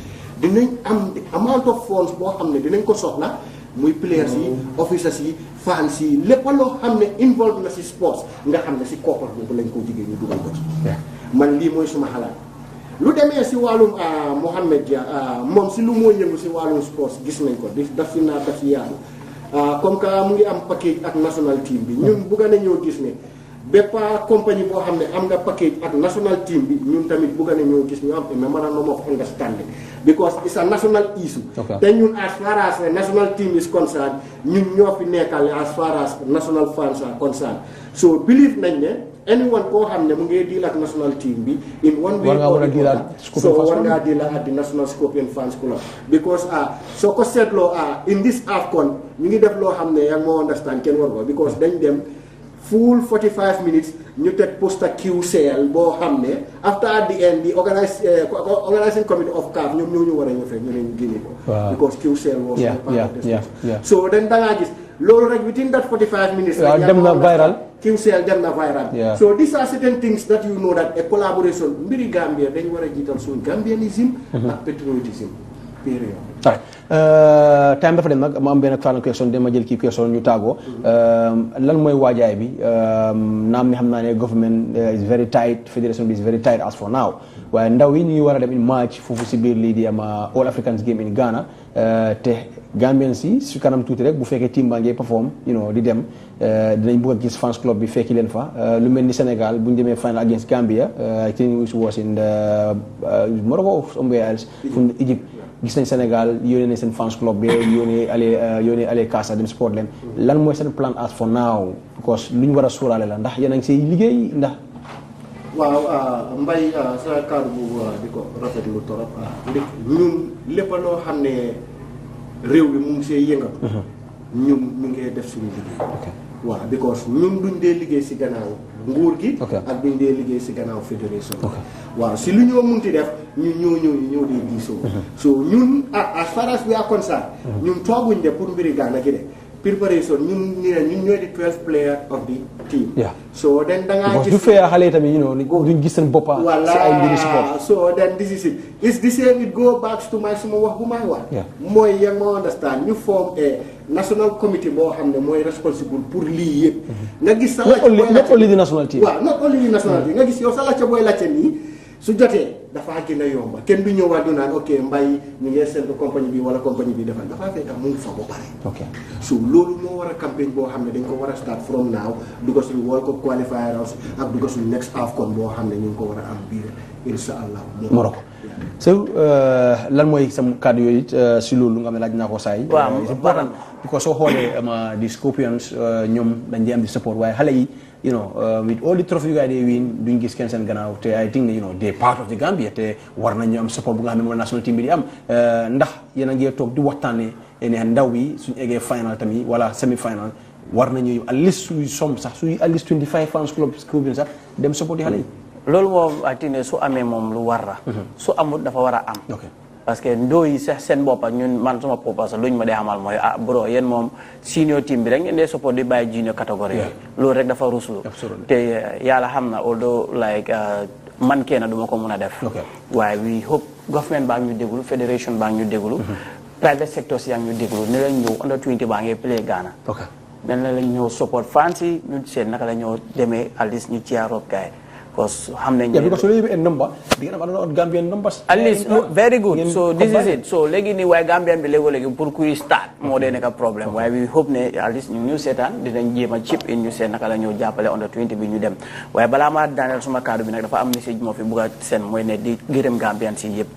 dinañ am amount of funds boo xam ne dinañ ko soxla muy players yi officers yi fans yi lépp loo xam ne involve na si sports nga xam ne si koppar boobu lañ ko jigéen ñu dugal ko ci man lii mooy suma xalaat lu demee si wàllum Mohamed Dia moom si lu moo yëngu si wàllum sports gis nañ ko daf si naa daf si yaatu comme que mu ngi am package ak national team bi ñun bugga nañoo gis ne bépp compagnie boo xam ne am nga package ak national team bi ñun tamit bugga nañoo gis ñu am a memorandum of understanding because it's a national issue te ñun as far as national team is concerned ñun ñoo fi nekkal as far as national fans are concerned so believe nañ ne anyone koo xam ne mu ngi deal ak national team bi in one way or another so war ngaa deal ak the National Scorpion Fans Club because soo ko seetloo in this AFCON ñu ngi def loo xam ne yaa ngi moo understand kenn war ko because dañ dem full 45 minutes ñu teg poster QCL boo xam ne after at the end the organizing committee of CAF ñoom ñoo ñu war a ñëw fekk ñu ne ñu génne ko because QCL was part of this so then da ngaa gis loolu rek within that 45 minutes dem na viral QCL dem na viral so these are certain things that you know that a collaboration mbiri Gambia dañ war a jiital suñu Gambianism ak patriotism period time dafa dem nag ma am benn final question dama jël kii question ñu tàggoo lan mooy waajaay bi naam ni xam naa ne government is very tight federation bi is very tight as for now waaye ndaw yi ñu ngi war a dem in March foofu si biir lii di am All Africans game in Ghana te Gambian si su kanam tuuti rek bu fekkee team baa ngi perform di dem dinañ bëgg a gis fans club bi fekki leen fa lu mel ni Sénégal bu ñu demee final against Gambia I think it was in Morocco or somewhere else from Egypt gis nañ Sénégal yónnee nañ seen fans club bi yónnee ale Casa dem support leen lan mooy seen plan as for now because lu ñu war a sóoraale la ndax yéen a ngi siy liggéey ndax waaw Mbaye sa kaddu boobu di ko rafetlu torop ñun lépp loo xam ne réew bi mu ngi see yëngatu ñun ñu ngi def suñu liggéey waaw because ñun duñ dee liggéey si gannaaw nguur gi ak duñ dee liggéey si gannaaw fédération waaw si lu ñoo munti def ñun ñoo dee diisoo so ñun as far as we are concerned ñun tooguñ de pour mbiri Ghana gi de preparation ñun ñooy di 12 player of the team so then da ngaa gis du fee xale tamit duñ gis seen boppa si ay mbiri support so then this is it it's the same it go back to my suma wax bu may wax mooy yang ma understand ñu form a national committee boo xam ne mooy responsible pour lii yëpp nga gis sa lacc not only the national team waaw not only the national team nga gis yow sa lacc booy lacce nii su jotee dafa gën a yomba kenn du ñëwaat du naan ok Mbaye ñu ngi seetlu compagnie bi wala compagnie bi dafa fekk mu ngi fa ba pare so loolu moo war a campagne boo xam ne dañ ko war a start from now dugga suñu World Cup qualifiers ak dugga suñu next AFCON boo xam ne ñu ngi ko war a am biir insha allah Morocco so lan mooy sam kàddu yooyu si loolu nga xam ne laaj naa ko saay c'est important because soo xoolee di Scorpions ñoom dañ di am di support waaye xale yi with all the trophy you guys they win duñ gis kenn seen gannaaw te I think ne they part of the Gambia te war nañu am support bu nga xam ne moom national team bi di am ndax yéen a ngi toog di waxtaanee ne ndaw yi suñu eggee final tamit wala semi final war nañu at least suy at least 25 fans club sax dem support yi xale yi loolu moom I think ne su amee moom lu war la su amul dafa war a am parce que ndoo yi sax seen boppa ñun man suma boppa sax luñ ma dee xamal mooy bro yéen moom senior team bi rek ngeen dee support di bàyyi junior catégorie yi loolu rek dafa ruslu te yàlla xam na although like man kenn duma ko mun a def waaye we hope government baa ngi ñu déglu fédération baa ngi ñu déglu private sectors yaa ngi ñu déglu ne lañ ñëw under 20 baa ngi play Ghana ne lañ ñëw support fans yi ñu seet naka la ñoo demee at least ñu ciarop gaay because xam nañ because so a number di nga am Gambian numbers at least very good so this is it so léegi nii waaye Gambian bi léegi pour kuy start moo dee nekk problème waaye we hope ne at least ñu seetaan dinañ jéem a chip in ñu seet naka la ñoo jàppale under 20 bi ñu dem waaye balaa maa daaneel suma kaddu bi nag dafa am message moo fi bugg a seen mooy ne di gërëm Gambian si yëpp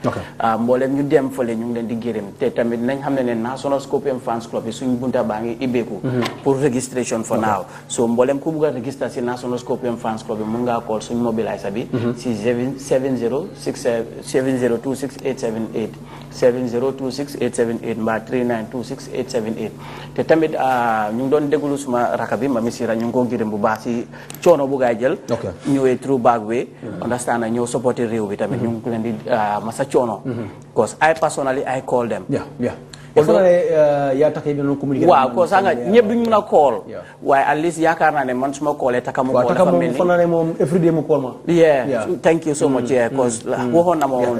mboolem ñu dem fële ñu ngi leen di gërëm te tamit nañ xam ne National Scorpion Fans Club yi suñ bunta baa ngi ibbeeku pour registration for now so mboolem ku bugg a register si National Scorpion Fans Club yi mun ngaa call suñ mobiliser bi si 7026878 7026878 mbaa 3926878 te tamit ñu ngi doon déglu suma raka bi Mami Sira ñu ngi ko gërëm bu baax si coono bu gaay jël ñëwee through back way understand na ñëw supporter réew bi tamit ñu ngi leen di masa coono because I personally I call them yaa tax yi dina communiquer waaw ko sanga ñëpp duñ mën a call waaye at least yaakaar naa ne man suma callee takamu call dafa mel ni moom every day mu call ma thank you so much cause waxoon na ma woon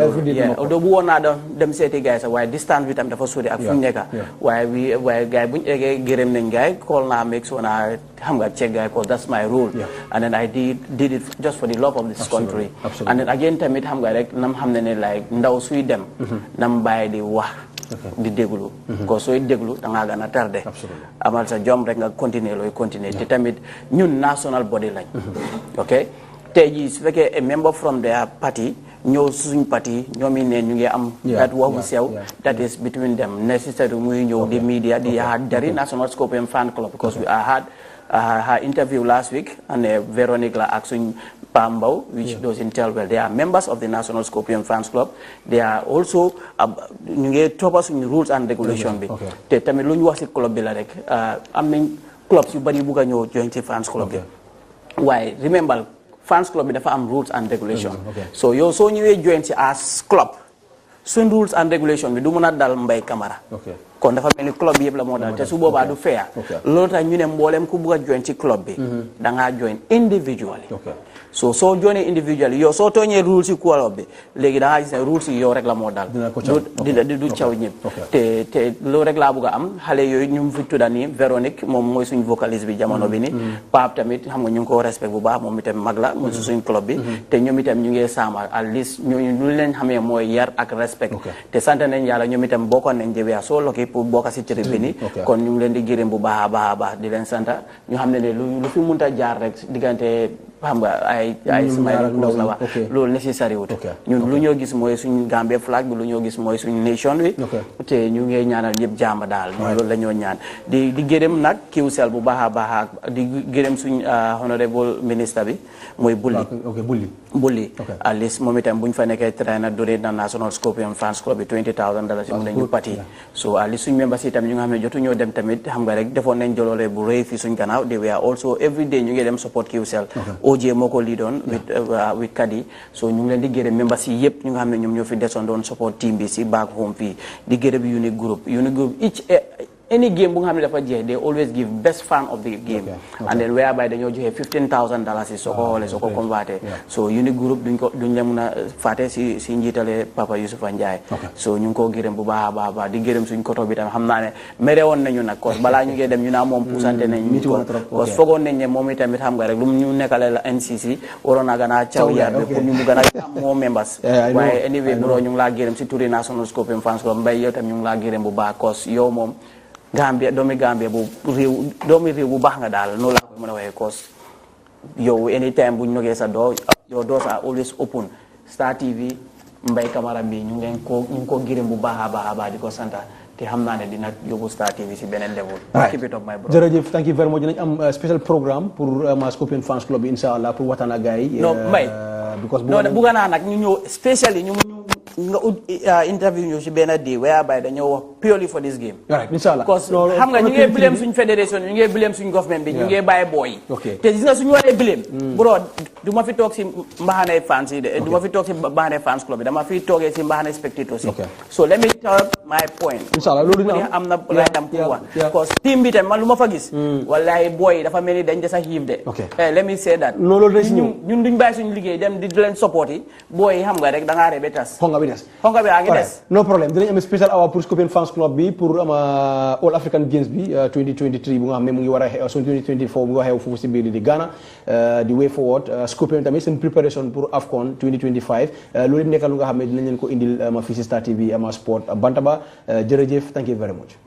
do bu woon naa dem seeti gars sax waaye distance bi tam dafa sori ak fu ñu nekka waaye gars buñu eggee gërëm nañ gars call naa make sure naa xam nga check gars cause that's my role and then I did it just for the love of this country and then again tamit xam nga rek nam xam ne like ndaw suy dem nam bàyyi di wax di déglu ko sooy déglu da ngaa gën a tardé amal sa jom rek nga continuer looy continuer te tamit ñun national body lañ ok tey jii su fekkee a member from their party ñëw suñ parti ñoom yi ne ñu ngi am that waxu sew that is between them necessary muy ñëw di media di dari National Scorpion Fan Club because we had her interview last week and Veronique la ak suñ Pambaw which doesn't tell well they are members of the National Scorpion Fans Club they are also ñu ngi toppa suñu rules and regulation bi te tamit lu ñu wax ci club bi la rek am nañ clubs yu bari bugg a ñëw join ci fans club bi waaye remember fans club bi dafa am rules and regulation so yow soo ñëwee join ci as club suñ rules and regulation bi du mën a dal Mbay Camara kon dafa mel ni club bi yëpp la moo dal te su boobaa du fair loolu tax ñu ne mboolem ku bugg a join ci club bi da ngaa join individually so soo joinee individually yow soo tooñee rules yi club bi léegi da ngaa gis ne rules yi yow rek la moo dal du caw ñëpp te loolu rek laa bugg a am xale yooyu ñu fi tudda nii Véronique moom mooy suñ vocaliste bi jamono bi ni Pape tamit xam nga ñu ngi ko respect bu baax moom itam mag la mu si suñ club bi te ñoom itam ñu ngi saama at least ñooñu lu leen xamee mooy yar ak respect te sant nañ yàlla ñoom itam bokkoon nañ jëwee soo lokki pour bokka si trip bi ni kon ñu ngi leen di gërëm bu baax a baax di leen sant ñu xam ne lu fi munta jaar rek diggante xam nga ay Smiling Coast la wax loolu nécessaire wut ñun lu ñoo gis mooy suñ Gambia flag bi lu ñoo gis mooy suñ nation bi te ñu ngi ñaanal ñëpp jàmm daal loolu la ñoo ñaan di gërëm nag Qcell bu baax a baax di gërëm suñ honorable ministre bi mooy Bulli at least moom itam bu ñu fa nekkee trainer donate na National Scorpion Fans Club bi $20,000 mu ne ñu pati so at least suñ members yi tamit ñu nga xam ne jotu ñoo dem tamit xam nga rek defoon nañ joloore bu rëy fi suñ gannaaw they were also every day ñu ngi dem support Qcell OJ moo ko lii doon with Kadi so ñu ngi leen di gërëm members yi yëpp ñu nga xam ne ñoom ñoo fi desoon doon support team bi si back home fii di gërëm Unique Group each any game bu nga xam ne dafa jeex they always give best fan of the game and then whereby dañoo joxe $15,000 soo ko xoolee soo ko converté so Unique Group duñ la mun a fàtte si njiitale Papa Youssoufa Ndiaye so ñu ngi koo gërëm bu baax a baax di gërëm suñ koto bi tam xam naa ne mere woon nañu nag cause balaa ñu ngee dem ñu naa moom puusante nañ cause foogoon nañ ne moom itamit xam nga rek lu mu ñu nekkale la NCC waroon naa gën a caw yaar bi pour ñu mu gën a am moo members waaye anyway bro ñu ngi laa gërëm si turi National Scorpion Fans Club Mbay yow tam ñu ngi laa gërëm bu baax cause yow moom Gambia doomi réew bu baax nga daal noonu laa koy mën a waxee cause yow anytime bu ñu nogee sa doo your doors are always open Star TV Mbay Camara bi ñu ngi ko gërëm bu baax a baax di ko santa te xam naa ne dina yóbbu Star TV si beneen level. keep it up my bro. jërëjëf thank you very much dinañ am special programme pour ma Scorpion Fans Club bi incha allah pour waxtaan ak gars yi. non Mbay non bëgg naa nag ñu ñëw spécially ñu nga interview ñu si benn day whereby dañoo wax purely for this game. right inshallah because xam nga ñu ngi blame suñ fédération ñu ngi blame suñ government bi ñu ngi bàyyi booy yi te gis nga suñu waree blame bro du ma fi toog si mbaxane fans yi de du ma fi toog si mbaxane fans club bi dama fi toogee si mbaxane spectators yi so let me tell my point inshallah loolu dina am na right am pour wax because team bi tam man lu ma fa gis wallahi booy yi dafa mel ni dañ des a xiif de let me say that ñun duñ bàyyi suñu liggéey dem di leen support yi booy yi xam nga rek da ngaa rebe tas xonga bi a ngi des no problème dinañ am special hour pour Scorpion Fans Club bi pour All African Games bi 2023 bu nga xam ne mu ngi war a xew 2024 bu nga xew foofu si biir di Ghana di way forward Scorpion tamit seen préparation pour AFCON 2025 loolu yëpp nekkal lu nga xam ne dinañ leen ko indil ma fii si Star TV ama sport Bantaba jërëjëf thank you very much